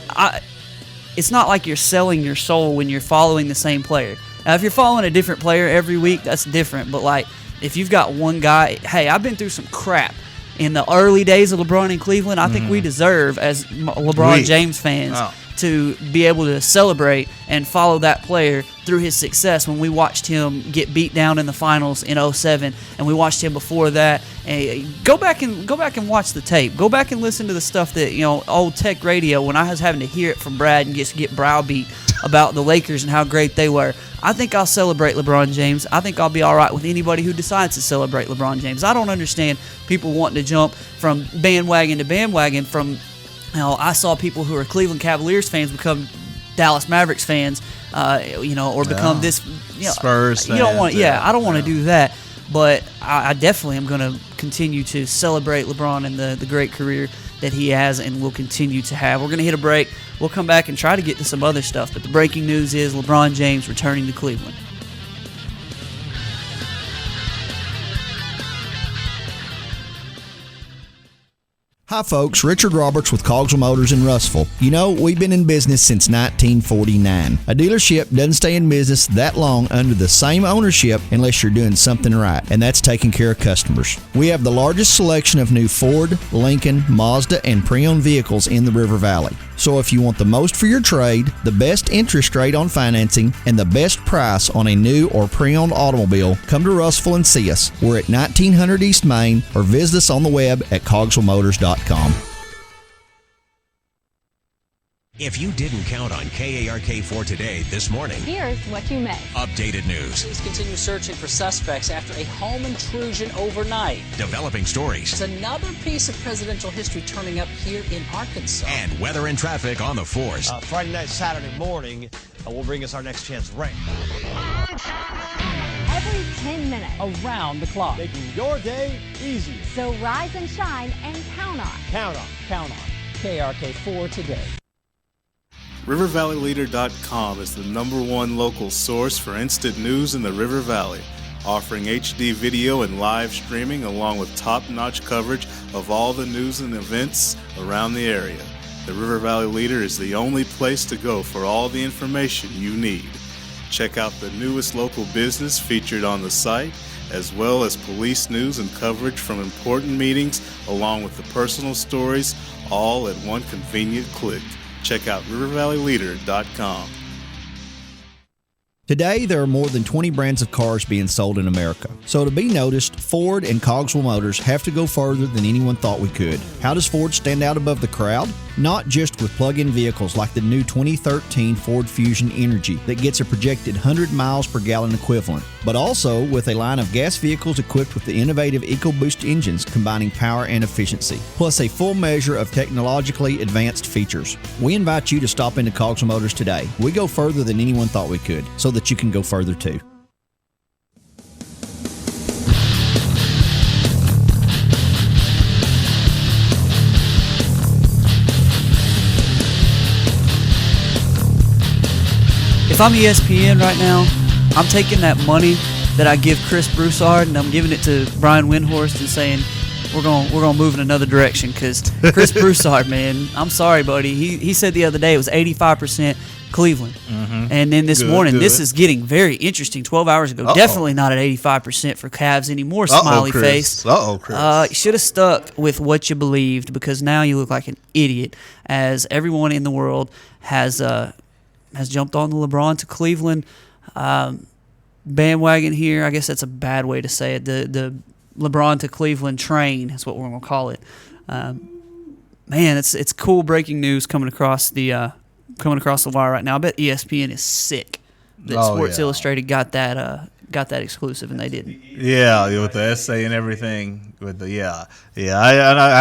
it's not like you're selling your soul when you're following the same player. Now, if you're following a different player every week, that's different. But, like, if you've got one guy, hey, I've been through some crap in the early days of LeBron in Cleveland. I think we deserve, as LeBron James fans, to be able to celebrate and follow that player through his success when we watched him get beat down in the finals in 2007, and we watched him before that. And go back and watch the tape. Go back and listen to the stuff that, old tech radio, when I was having to hear it from Brad and just get browbeat about the Lakers and how great they were. I think I'll celebrate LeBron James. I think I'll be all right with anybody who decides to celebrate LeBron James. I don't understand people wanting to jump from bandwagon to bandwagon from I saw people who are Cleveland Cavaliers fans become Dallas Mavericks fans, or become this. Spurs. You don't want. I don't want to do that. But I definitely am going to continue to celebrate LeBron and the great career that he has and will continue to have. We're going to hit a break. We'll come back and try to get to some other stuff. But the breaking news is LeBron James returning to Cleveland. Hi folks, Richard Roberts with Cogswell Motors in Russellville. We've been in business since 1949. A dealership doesn't stay in business that long under the same ownership unless you're doing something right, and that's taking care of customers. We have the largest selection of new Ford, Lincoln, Mazda, and pre-owned vehicles in the River Valley. So if you want the most for your trade, the best interest rate on financing, and the best price on a new or pre-owned automobile, come to Russellville and see us. We're at 1900 East Main, or visit us on the web at cogswellmotors.com. If you didn't count on KARK4 today this morning, Here's what you missed. updated news, Police continue searching for suspects after a home intrusion overnight. developing stories, There's another piece of presidential history turning up here in Arkansas. and weather and traffic on the force. Friday night, Saturday morning will bring us our next chance rain. Every 10 minutes. Around the clock. Making your day easier. So rise and shine and count on. Count on. Count on KRK4 today. RiverValleyLeader.com is the #1 local source for instant news in the River Valley, offering HD video and live streaming along with top-notch coverage of all the news and events around the area. The River Valley Leader is the only place to go for all the information you need. Check out the newest local business featured on the site, as well as police news and coverage from important meetings, along with the personal stories, all at one convenient click. Check out RiverValleyLeader.com. Today, there are more than 20 brands of cars being sold in America. So to be noticed, Ford and Cogswell Motors have to go further than anyone thought we could. How does Ford stand out above the crowd? Not just with plug-in vehicles like the new 2013 Ford Fusion Energy that gets a projected 100 miles per gallon equivalent, but also with a line of gas vehicles equipped with the innovative EcoBoost engines combining power and efficiency, plus a full measure of technologically advanced features. We invite you to stop into Cogswell Motors today. We go further than anyone thought we could, so that you can go further too. if I'm ESPN right now, I'm taking that money that I give Chris Broussard and I'm giving it to Brian Windhorst and saying we're gonna move in another direction because Chris Broussard, man, I'm sorry, buddy. He said the other day it was 85% Cleveland, and then this morning this is getting very interesting. 12 hours ago, definitely not at 85% for Cavs anymore. Smiley face. Chris. You should have stuck with what you believed because now you look like an idiot. As everyone in the world has jumped on the LeBron to Cleveland bandwagon here. I guess that's a bad way to say it. The LeBron to Cleveland train is what we're going to call it. Man, it's cool breaking news coming across the wire right now. I bet ESPN is sick that Sports Illustrated got that exclusive and they didn't. Yeah, with the essay and everything. I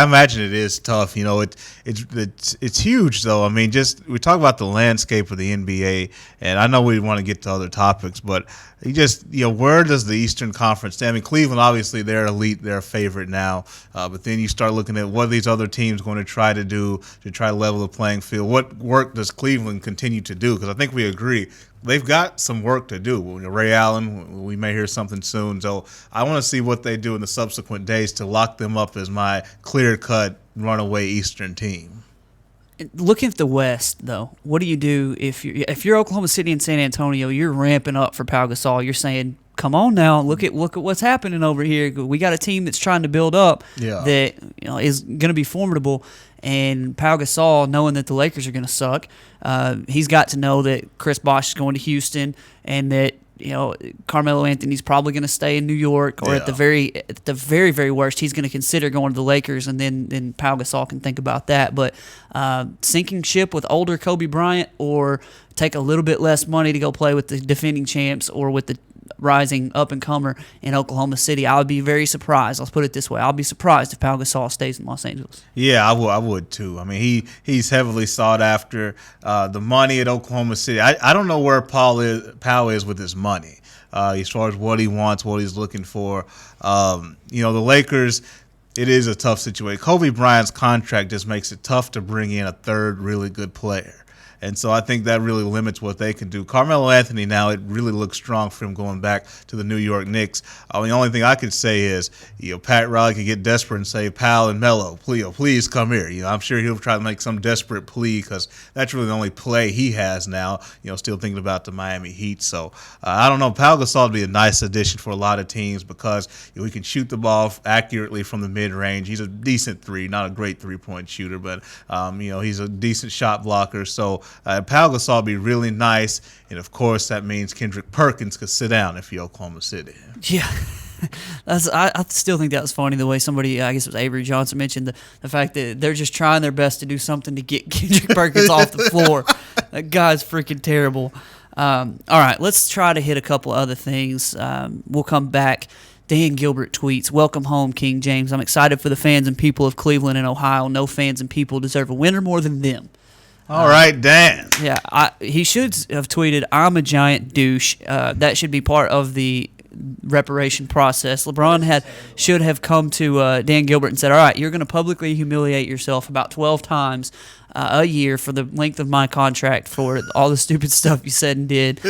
imagine it is tough. It's huge though. I mean, we talk about the landscape of the NBA, and I know we want to get to other topics, but where does the Eastern Conference stand? I mean, Cleveland, obviously, they're elite, they're a favorite now, but then you start looking at what are these other teams going to try to do to try to level the playing field. What work does Cleveland continue to do? Because I think we agree they've got some work to do. Ray Allen, we may hear something soon, so I want to see what they do in the subsequent days to lock them up as my clear-cut runaway Eastern team. Looking at the West, though, what do you do if you're Oklahoma City and San Antonio? You're ramping up for Pau Gasol. You're saying, "Come on now, look at what's happening over here. We got a team that's trying to build up that is going to be formidable." And Pau Gasol, knowing that the Lakers are going to suck, he's got to know that Chris Bosh is going to Houston and that Carmelo Anthony's probably going to stay in New York, or at the very, very worst, he's going to consider going to the Lakers, and then Pau Gasol can think about that. But sinking ship with older Kobe Bryant, or take a little bit less money to go play with the defending champs or with the rising up-and-comer in Oklahoma City, I would be very surprised. Let's put it this way. I'll be surprised if Pau Gasol stays in Los Angeles. Yeah, I would too. I mean, he's heavily sought after. The money at Oklahoma City, I don't know where Pau is with his money as far as what he wants, what he's looking for. The Lakers, it is a tough situation. Kobe Bryant's contract just makes it tough to bring in a third really good player. And so I think that really limits what they can do. Carmelo Anthony now, it really looks strong for him going back to the New York Knicks. The only thing I could say is, Pat Riley could get desperate and say, Pal and Melo, please come here. I'm sure he'll try to make some desperate plea because that's really the only play he has now, still thinking about the Miami Heat. So I don't know. Pau Gasol would be a nice addition for a lot of teams because he can shoot the ball accurately from the mid-range. He's a decent not a great three-point shooter, but, he's a decent shot blocker. So Pau Gasol would be really nice, and of course that means Kendrick Perkins could sit down if you're Oklahoma City. Yeah, I still think that was funny the way somebody, I guess it was Avery Johnson, mentioned the fact that they're just trying their best to do something to get Kendrick Perkins off the floor. That guy's freaking terrible. All right, let's try to hit a couple other things. We'll come back. Dan Gilbert tweets, "Welcome home, King James. I'm excited for the fans and people of Cleveland and Ohio. No fans and people deserve a winner more than them." All right, Dan. Yeah, he should have tweeted, "I'm a giant douche." That should be part of the reparation process. LeBron should have come to Dan Gilbert and said, "All right, you're going to publicly humiliate yourself about 12 times a year for the length of my contract for all the stupid stuff you said and did."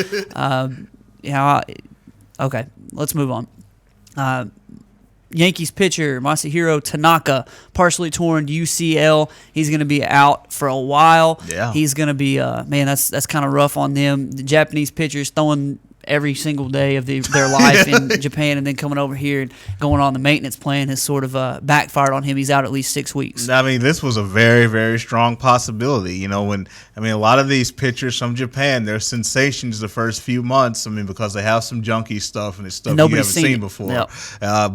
Okay, let's move on. Yankees pitcher Masahiro Tanaka, partially torn UCL. He's going to be out for a while. Yeah. He's going to be, that's kind of rough on them. The Japanese pitchers throwing every single day of their life in Japan, and then coming over here and going on the maintenance plan has sort of backfired on him. He's out at least 6 weeks. I mean, this was a very, very strong possibility. A lot of these pitchers from Japan, they're sensations the first few months. because they have some junky stuff and it's stuff you haven't seen before. Yep.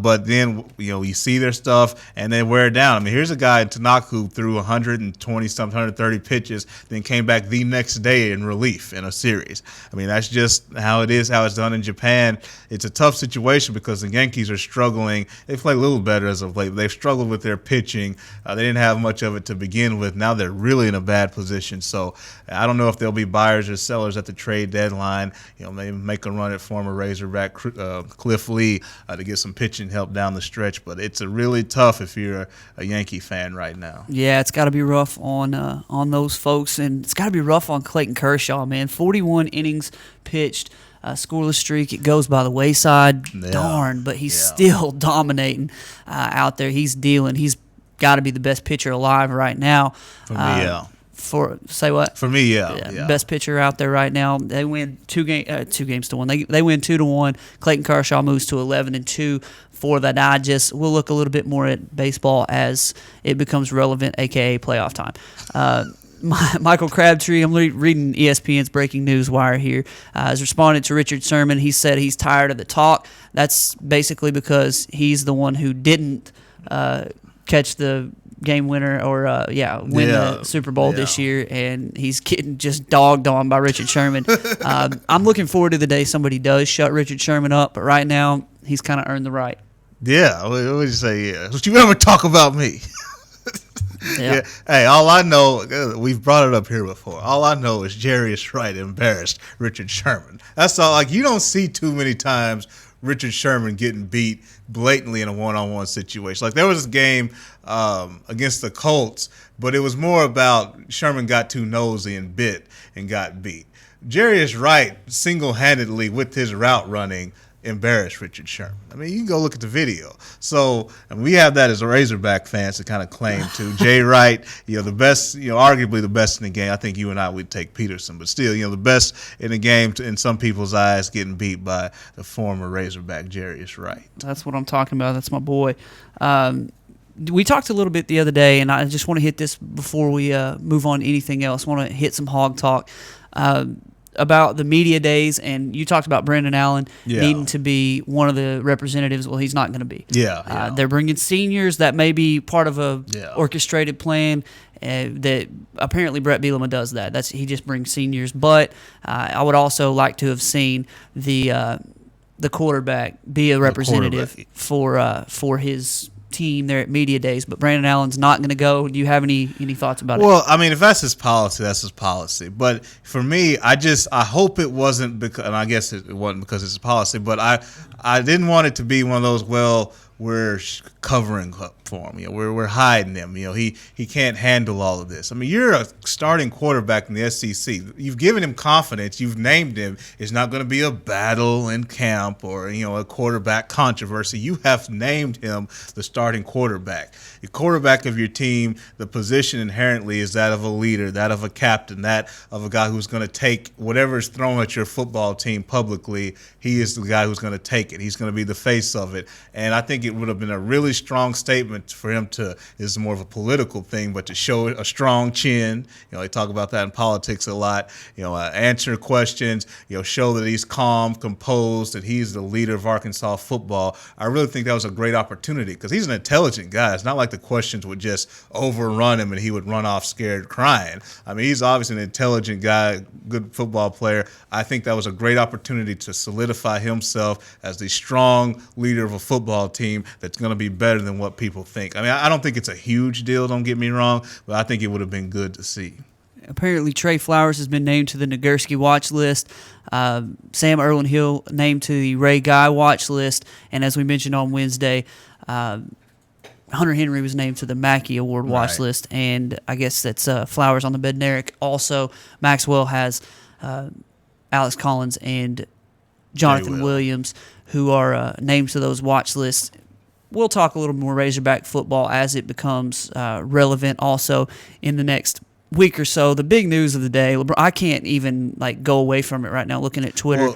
But then, you see their stuff and they wear it down. Here's a guy in Tanaka who threw 120-something, 130 pitches, then came back the next day in relief in a series. That's just how it is. is how it's done in Japan. It's a tough situation because the Yankees are struggling. They play a little better as of late, but they've struggled with their pitching. They didn't have much of it to begin with. Now they're really in a bad position. So I don't know if there'll be buyers or sellers at the trade deadline. Maybe make a run at former Razorback Cliff Lee to get some pitching help down the stretch. But it's a really tough if you're a Yankee fan right now. Yeah, it's got to be rough on those folks, and it's got to be rough on Clayton Kershaw, man. 41 innings pitched, scoreless streak. It goes by the wayside. Yeah. Darn, but he's still dominating out there. He's dealing. He's got to be the best pitcher alive right now. For me, say what? For me, yeah. Best pitcher out there right now. They win 2 games to 1. They win 2-1. Clayton Kershaw moves to 11-2 for the Digest. We'll look a little bit more at baseball as it becomes relevant, aka playoff time. Michael Crabtree, I'm reading ESPN's breaking news wire here, has responded to Richard Sherman. He said he's tired of the talk. That's basically because he's the one who didn't catch the game winner or win the Super Bowl this year, and he's getting just dogged on by Richard Sherman. I'm looking forward to the day somebody does shut Richard Sherman up, but right now he's kind of earned the right. Yeah, what would you say? Yeah, don't you ever talk about me? Yeah. Hey, all I know, we've brought it up here before. All I know is Jarius Wright embarrassed Richard Sherman. That's all. Like, you don't see too many times Richard Sherman getting beat blatantly in a one-on-one situation. Like, there was this game against the Colts, but it was more about Sherman got too nosy and bit and got beat. Jarius Wright single-handedly with his route running embarrassed Richard Sherman. I mean, you can go look at the video. So, and we have that as a Razorback fans to kind of claim to. Jay Wright, the best, arguably the best in the game. I think you and I would take Peterson, but still, the best in the game in some people's eyes, getting beat by the former Razorback Jarius Wright. That's what I'm talking about. That's my boy. We talked a little bit the other day, and I just want to hit this before we move on to anything else. I want to hit some hog talk. About the media days, and you talked about Brandon Allen needing to be one of the representatives. Well, he's not going to be. They're bringing seniors. That may be part of a orchestrated plan that apparently Brett Bielema does that. He just brings seniors. But I would also like to have seen the quarterback be a representative for his team there at media days, but Brandon Allen's not going to go. Do you have any thoughts about it? Well, I mean, if that's his policy, that's his policy. But for me, I hope it wasn't because, and I guess it wasn't because it's a policy, but I didn't want it to be one of those, well, we're covering up for him. We're hiding him. He can't handle all of this. I mean, you're a starting quarterback in the SEC. You've given him confidence. You've named him. It's not going to be a battle in camp or a quarterback controversy. You have named him the starting quarterback. The quarterback of your team, the position inherently is that of a leader, that of a captain, that of a guy who's going to take whatever is thrown at your football team publicly. He is the guy who's going to take it. He's going to be the face of it. And I think it would have been a really strong statement for him to, this is more of a political thing, but to show a strong chin. They talk about that in politics a lot. Answer questions, show that he's calm, composed, that he's the leader of Arkansas football. I really think that was a great opportunity because he's an intelligent guy. It's not like the questions would just overrun him and he would run off scared crying. I mean, he's obviously an intelligent guy, good football player. I think that was a great opportunity to solidify himself as the strong leader of a football team that's going to be better than what people think. I mean, I don't think it's a huge deal, don't get me wrong, but I think it would have been good to see. Apparently, Trey Flowers has been named to the Nagurski watch list. Sam Erlin-Hill named to the Ray Guy watch list. And as we mentioned on Wednesday, Hunter Henry was named to the Mackey Award watch list. And I guess that's Flowers on the Bednarik. Also, Maxwell has Alex Collins and Jonathan Williams, who are named to those watch lists. We'll talk a little more Razorback football as it becomes relevant also in the next week or so. The big news of the day, I can't even go away from it right now looking at Twitter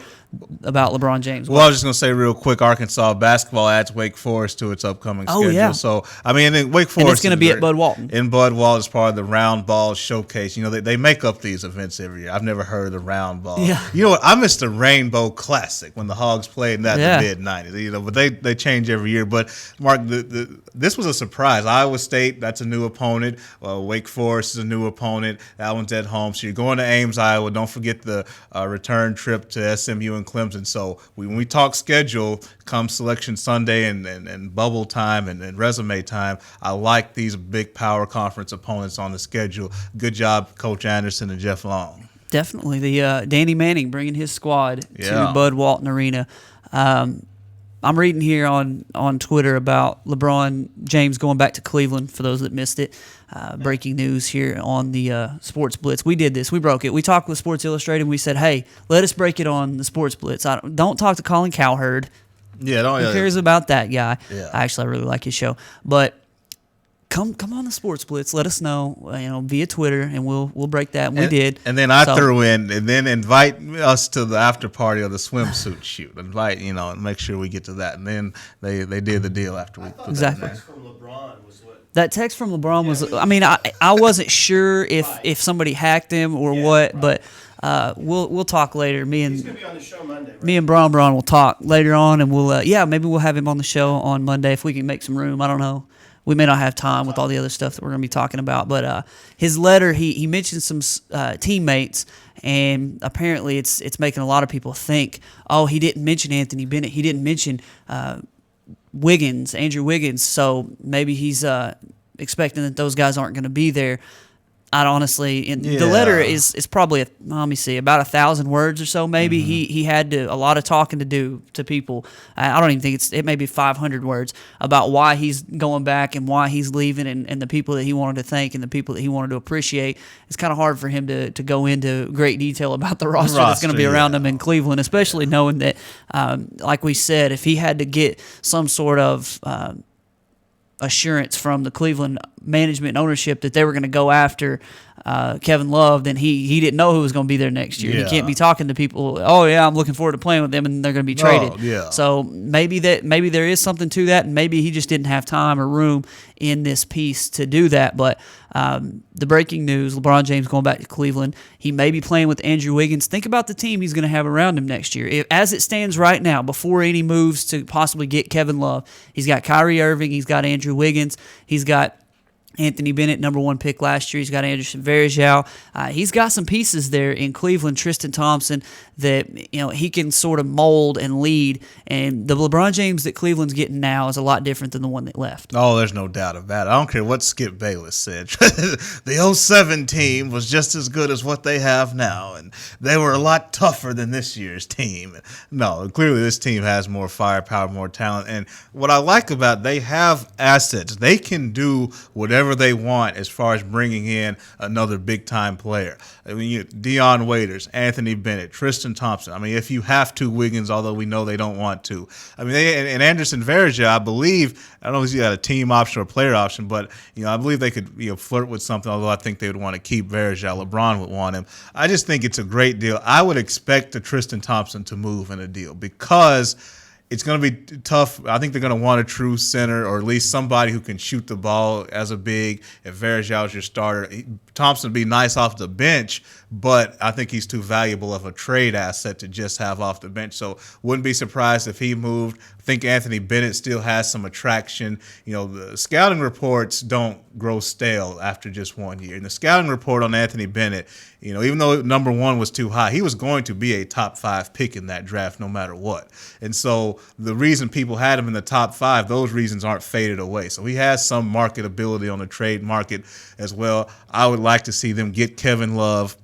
about LeBron James. Well, I was just going to say real quick, Arkansas basketball adds Wake Forest to its upcoming schedule. Yeah. So, I mean, Wake Forest. And it's going to be at Bud Walton. In Bud Walton as part of the Round Ball Showcase. They make up these events every year. I've never heard of the Round Ball. Yeah. You know what? I missed the Rainbow Classic when the Hogs played in that in the mid-'90s. But they change every year. But, Mark, this was a surprise. Iowa State, that's a new opponent. Wake Forest is a new opponent. That one's at home. So you're going to Ames, Iowa. Don't forget the return trip to SMU and and Clemson. So when we talk schedule, come Selection Sunday and bubble time and resume time, I like these big power conference opponents on the schedule. Good job, Coach Anderson and Jeff Long. Definitely. The Danny Manning bringing his squad to Bud Walton Arena. I'm reading here on Twitter about LeBron James going back to Cleveland, for those that missed it. Breaking news here on the Sports Blitz. We did this. We broke it. We talked with Sports Illustrated, and we said, hey, let us break it on the Sports Blitz. Don't talk to Colin Cowherd. Yeah, Who cares about that guy? Yeah. Actually, I really like his show. But come on the Sports Blitz. Let us know, via Twitter, and we'll break that. And we did. And then I threw in, and then invite us to the after party of the swimsuit shoot. Invite, and make sure we get to that. And then they did the deal after we put that in there. That text from LeBron was. I mean, I wasn't sure if somebody hacked him or what, but we'll talk later. He's gonna be on the show Monday. Right? Me and Braun will talk later on, and we'll maybe we'll have him on the show on Monday if we can make some room. I don't know. We may not have time with all the other stuff that we're going to be talking about, but his letter, he mentioned some teammates, and apparently it's making a lot of people think, oh, he didn't mention Anthony Bennett, he didn't mention Andrew Wiggins, so maybe he's expecting that those guys aren't going to be there. I'd honestly, the letter is probably let me see, about 1,000 words or so. Maybe he had a lot of talking to do to people. I don't even think it may be 500 words about why he's going back and why he's leaving and the people that he wanted to thank and the people that he wanted to appreciate. It's kind of hard for him to go into great detail about the roster that's going to be around him in Cleveland, especially knowing that, like we said, if he had to get some sort of assurance from the Cleveland management and ownership that they were going to go after Kevin Love, then he didn't know who was going to be there next year. Yeah. He can't be talking to people, oh yeah, I'm looking forward to playing with them, and they're going to be traded. Yeah. So maybe there is something to that, and maybe he just didn't have time or room in this piece to do that. But the breaking news, LeBron James going back to Cleveland. He may be playing with Andrew Wiggins. Think about the team he's going to have around him next year. As it stands right now, before any moves to possibly get Kevin Love, he's got Kyrie Irving, he's got Andrew Wiggins, he's got Anthony Bennett, number 1 pick last year. He's got Anderson Varejao. He's got some pieces there in Cleveland. Tristan Thompson that he can sort of mold and lead. And the LeBron James that Cleveland's getting now is a lot different than the one that left. Oh, there's no doubt about it. I don't care what Skip Bayless said. The 07 team was just as good as what they have now, and they were a lot tougher than this year's team. No, clearly this team has more firepower, more talent. And what I like about it, they have assets. They can do whatever they want as far as bringing in another big-time player. I mean, Deion Waiters, Anthony Bennett, Tristan Thompson. I mean, if you have to, Wiggins, although we know they don't want to. I mean, and Anderson Varejao, I believe, I don't know if he's got a team option or a player option, but I believe they could flirt with something, although I think they would want to keep Varejao. LeBron would want him. I just think it's a great deal. I would expect the Tristan Thompson to move in a deal because it's going to be tough. I think they're going to want a true center or at least somebody who can shoot the ball as a big. If Varejao is your starter, Thompson would be nice off the bench, but I think he's too valuable of a trade asset to just have off the bench. So wouldn't be surprised if he moved. I think Anthony Bennett still has some attraction. The scouting reports don't grow stale after just 1 year. And the scouting report on Anthony Bennett, even though number 1 was too high, he was going to be a top 5 pick in that draft no matter what. And so the reason people had him in the top 5, those reasons aren't faded away. So he has some marketability on the trade market as well. I would like to see them get Kevin Love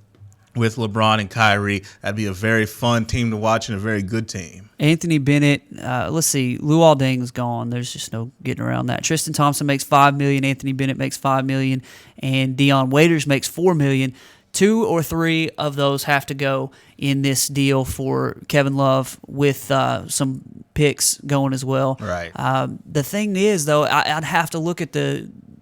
with LeBron and Kyrie. That'd be a very fun team to watch and a very good team. Anthony Bennett, let's see, Luol Deng's gone. There's just no getting around that. Tristan Thompson makes $5 million. Anthony Bennett makes $5 million, and Deion Waiters makes $4 million. 2 or 3 of those have to go in this deal for Kevin Love with some picks going as well. Right. The thing is, though, I'd have to look at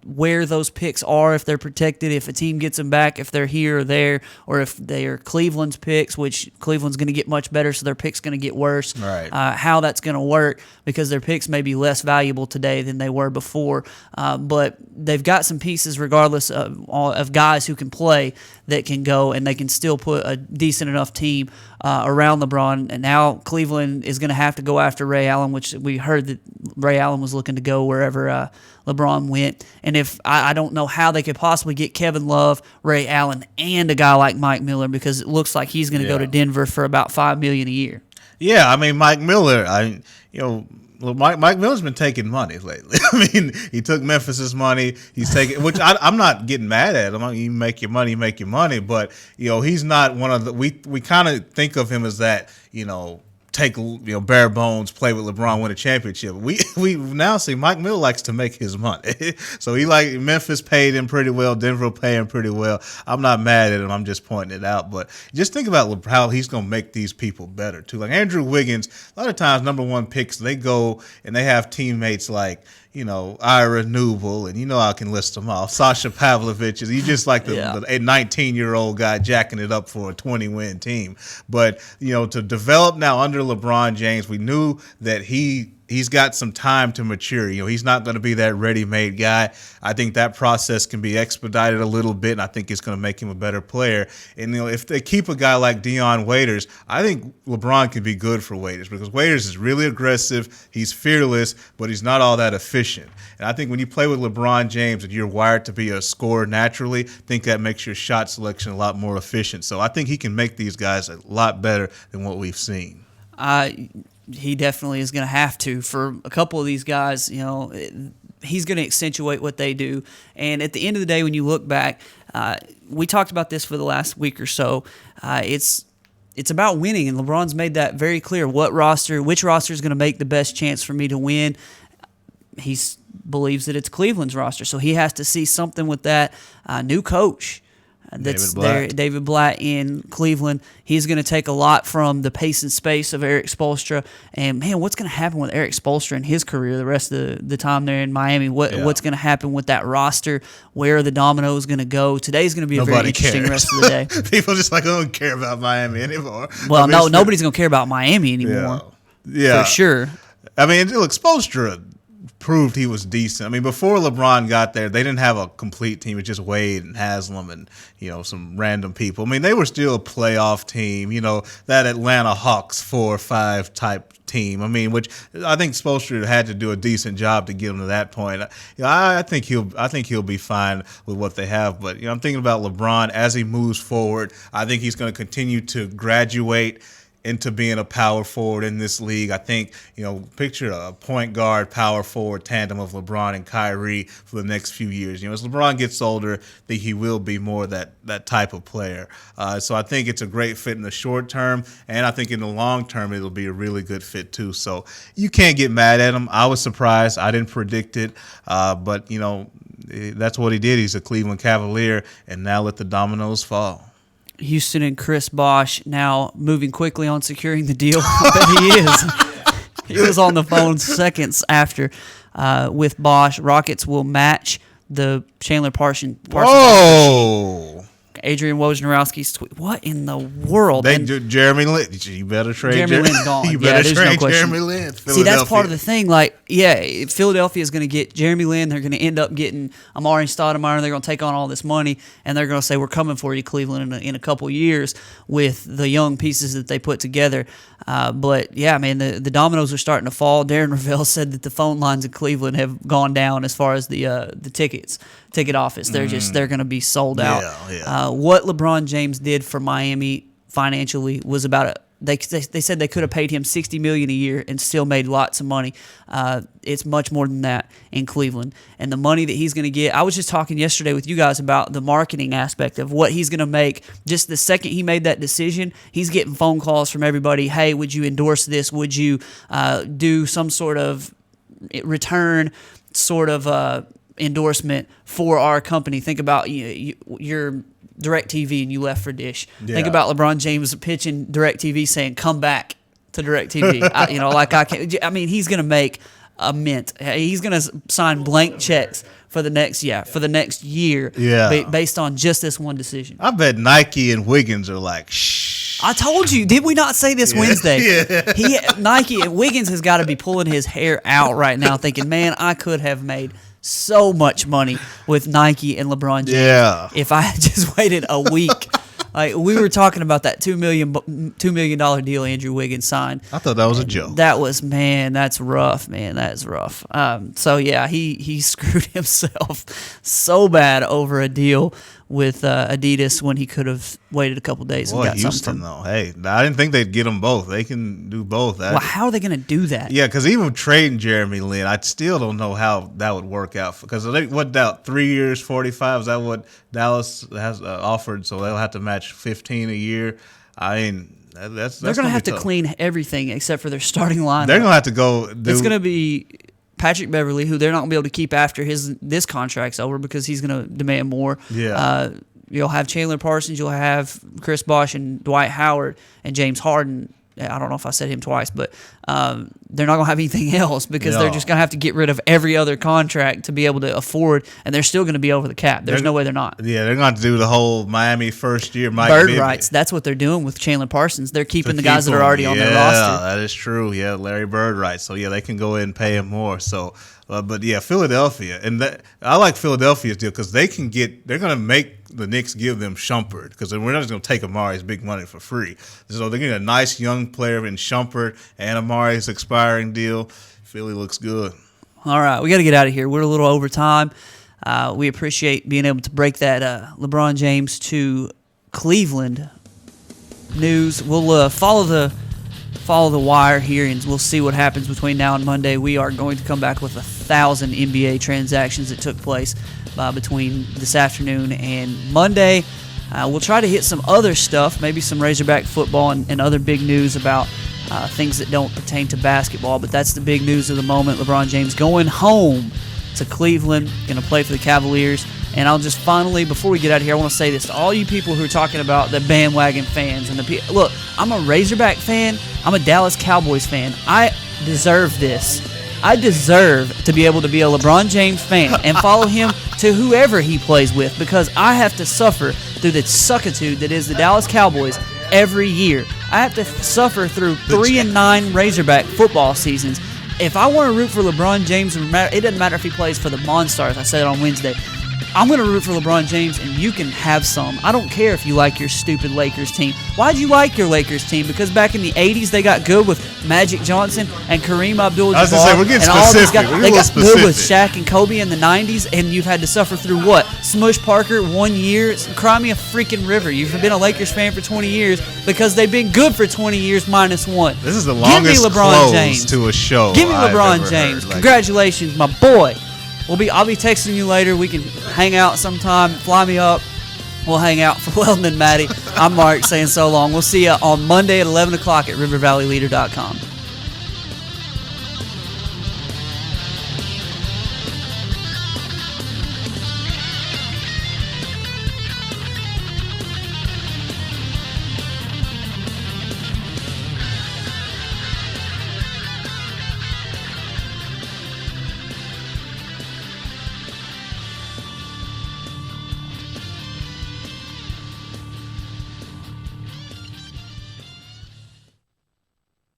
where those picks are, if they're protected, if a team gets them back, if they're here or there, or if they're Cleveland's picks, which Cleveland's going to get much better, so their pick's going to get worse. Right. How that's going to work, because their picks may be less valuable today than they were before. But they've got some pieces, regardless of guys who can play, that can go, and they can still put a decent enough team around LeBron. And now Cleveland is going to have to go after Ray Allen, which we heard that Ray Allen was looking to go wherever LeBron went. And if I don't know how they could possibly get Kevin Love, Ray Allen, and a guy like Mike Miller, because it looks like he's going to go to Denver for about $5 million a year. Yeah, I mean, Mike Miller, Mike Miller's been taking money lately. I mean, he took Memphis's money. He's taking, which I'm not getting mad at him. I mean, you make your money, but he's not one of the. We kind of think of him as that. Take bare bones, play with LeBron, win a championship. We now see Mike Miller likes to make his money, so Memphis paid him pretty well, Denver paid him pretty well. I'm not mad at him. I'm just pointing it out. But just think about how he's gonna make these people better too. Like Andrew Wiggins, a lot of times number one picks, they go and they have teammates like Ira Newble, and I can list them off. Sasha Pavlovich, you just like the 19-year-old guy jacking it up for a 20-win team. But, to develop now under LeBron James, we knew that he's got some time to mature. He's not going to be that ready-made guy. I think that process can be expedited a little bit, and I think it's going to make him a better player. And, if they keep a guy like Dion Waiters, I think LeBron can be good for Waiters because Waiters is really aggressive. He's fearless, but he's not all that efficient. And I think when you play with LeBron James and you're wired to be a scorer naturally, I think that makes your shot selection a lot more efficient. So I think he can make these guys a lot better than what we've seen. He definitely is going to have to. For a couple of these guys, he's going to accentuate what they do. And at the end of the day, when you look back, we talked about this for the last week or so. It's about winning, and LeBron's made that very clear. Which roster is going to make the best chance for me to win? He believes that it's Cleveland's roster, so he has to see something with that new coach. That's David Blatt in Cleveland. He's going to take a lot from the pace and space of Eric Spoelstra. And, man, what's going to happen with Eric Spoelstra in his career the rest of the time there in Miami? What's going to happen with that roster? Where are the dominoes going to go? Today's going to be a very interesting rest of the day. People just don't care about Miami anymore. Well, nobody's going to care about Miami anymore. Yeah. For sure. I mean, look, Spoelstra proved he was decent. I mean, before LeBron got there, they didn't have a complete team. It was just Wade and Haslam and, some random people. I mean, they were still a playoff team, that Atlanta Hawks 4 or 5 type team. I mean, which I think Spoelstra had to do a decent job to get him to that point. I think he'll be fine with what they have. But, I'm thinking about LeBron as he moves forward. I think he's going to continue to graduate into being a power forward in this league. I think, picture a point guard, power forward tandem of LeBron and Kyrie for the next few years. As LeBron gets older, I think he will be more that type of player. So I think it's a great fit in the short term, and I think in the long term it'll be a really good fit too. So you can't get mad at him. I was surprised. I didn't predict it, but, that's what he did. He's a Cleveland Cavalier, and now let the dominoes fall. Houston and Chris Bosh now moving quickly on securing the deal. I bet he is. He was on the phone seconds after with Bosh. Rockets will match the Chandler Parsons. Whoa! Adrian Wojnarowski's tweet. What in the world? Jeremy Lin. You better trade Jeremy Lin's gone. You better trade no Jeremy Lin. See, that's part of the thing. Philadelphia is going to get Jeremy Lin. They're going to end up getting Amari Stoudemire. They're going to take on all this money, and they're going to say, we're coming for you, Cleveland, in a couple years with the young pieces that they put together. But, yeah, man, the dominoes are starting to fall. Darren Ravel said that the phone lines in Cleveland have gone down as far as the ticket office. They're going to be sold out. Yeah. What LeBron James did for Miami financially was about they said they could have paid him $60 million a year and still made lots of money. It's much more than that in Cleveland, and the money that he's going to get. I was just talking yesterday with you guys about the marketing aspect of what he's going to make. Just the second he made that decision, he's getting phone calls from everybody. Hey, would you endorse this? Would you do some sort of return sort of endorsement for our company? Think about your DirecTV and you left for Dish. Yeah. Think about LeBron James pitching DirecTV saying, come back to DirecTV. I mean, he's going to make a mint. He's going to sign blank checks for the next year based on just this one decision. I bet Nike and Wiggins are like, shh. I told you. Did we not say this Wednesday? Yeah. Nike and Wiggins has got to be pulling his hair out right now thinking, man, I could have made so much money with Nike and LeBron James if I had just waited a week. We were talking about that $2 million deal Andrew Wiggins signed. I thought that was a joke. That's rough, man. That is rough. So yeah, he screwed himself so bad over a deal with Adidas when he could have waited a couple days and got Houston, something from. though. Hey, I didn't think they'd get them both. They can do both. Well, how are they going to do that? Yeah, because even trading Jeremy Lin, I still don't know how that would work out. Because what doubt 3 years, 45? Is that what Dallas has offered? So they'll have to match 15 a year. I mean, that's they're going to have to tough. clean everything except for their starting lineup. They're going to have to go. It's going to be Patrick Beverly, who they're not going to be able to keep after this contract's over because he's going to demand more. Yeah. You'll have Chandler Parsons, you'll have Chris Bosh and Dwight Howard and James Harden. I don't know if I said him twice, but they're not going to have anything else because they're just going to have to get rid of every other contract to be able to afford, and they're still going to be over the cap. There's no way they're not. Yeah, they're going to have to do the whole Miami first year. Bird rights. That's what they're doing with Chandler Parsons. They're keeping the guys that are already on their roster. Yeah, that is true. Yeah, Larry Bird rights. So, yeah, they can go ahead and pay him more. So, but, yeah, Philadelphia. And I like Philadelphia's deal because they're going to make the Knicks give them Shumpert because we're not just going to take Amari's big money for free. So they're getting a nice young player in Shumpert and Amari's expiring deal. Philly looks good. All right, we got to get out of here. We're a little over time. We appreciate being able to break that LeBron James to Cleveland news. We'll follow the wire here, and we'll see what happens between now and Monday. We are going to come back with 1,000 NBA transactions that took place between this afternoon and Monday. We'll try to hit some other stuff, maybe some Razorback football and other big news about things that don't pertain to basketball, but that's the big news of the moment. LeBron James going home to Cleveland, going to play for the Cavaliers. And I'll just finally, before we get out of here, I want to say this to all you people who are talking about the bandwagon fans. Look, I'm a Razorback fan. I'm a Dallas Cowboys fan. I deserve this. I deserve to be able to be a LeBron James fan and follow him to whoever he plays with because I have to suffer through the suckitude that is the Dallas Cowboys every year. I have to suffer through 3-9 Razorback football seasons. If I want to root for LeBron James, it doesn't matter if he plays for the Monstars. I said it on Wednesday. I'm going to root for LeBron James, and you can have some. I don't care if you like your stupid Lakers team. Why'd you like your Lakers team? Because back in the 80s, they got good with Magic Johnson and Kareem Abdul-Jabbar. I was going to say, we're getting specific. They got good with Shaq and Kobe in the 90s, and you've had to suffer through what? Smush Parker, 1 year. Cry me a freaking river. You've been a Lakers fan for 20 years because they've been good for 20 years -1. This is the longest close to a show. Give me LeBron James. Congratulations, my boy. I'll be texting you later. We can hang out sometime. Fly me up. We'll hang out. For Weldon and Maddie, I'm Mark saying so long. We'll see you on Monday at 11 o'clock at rivervalleyleader.com.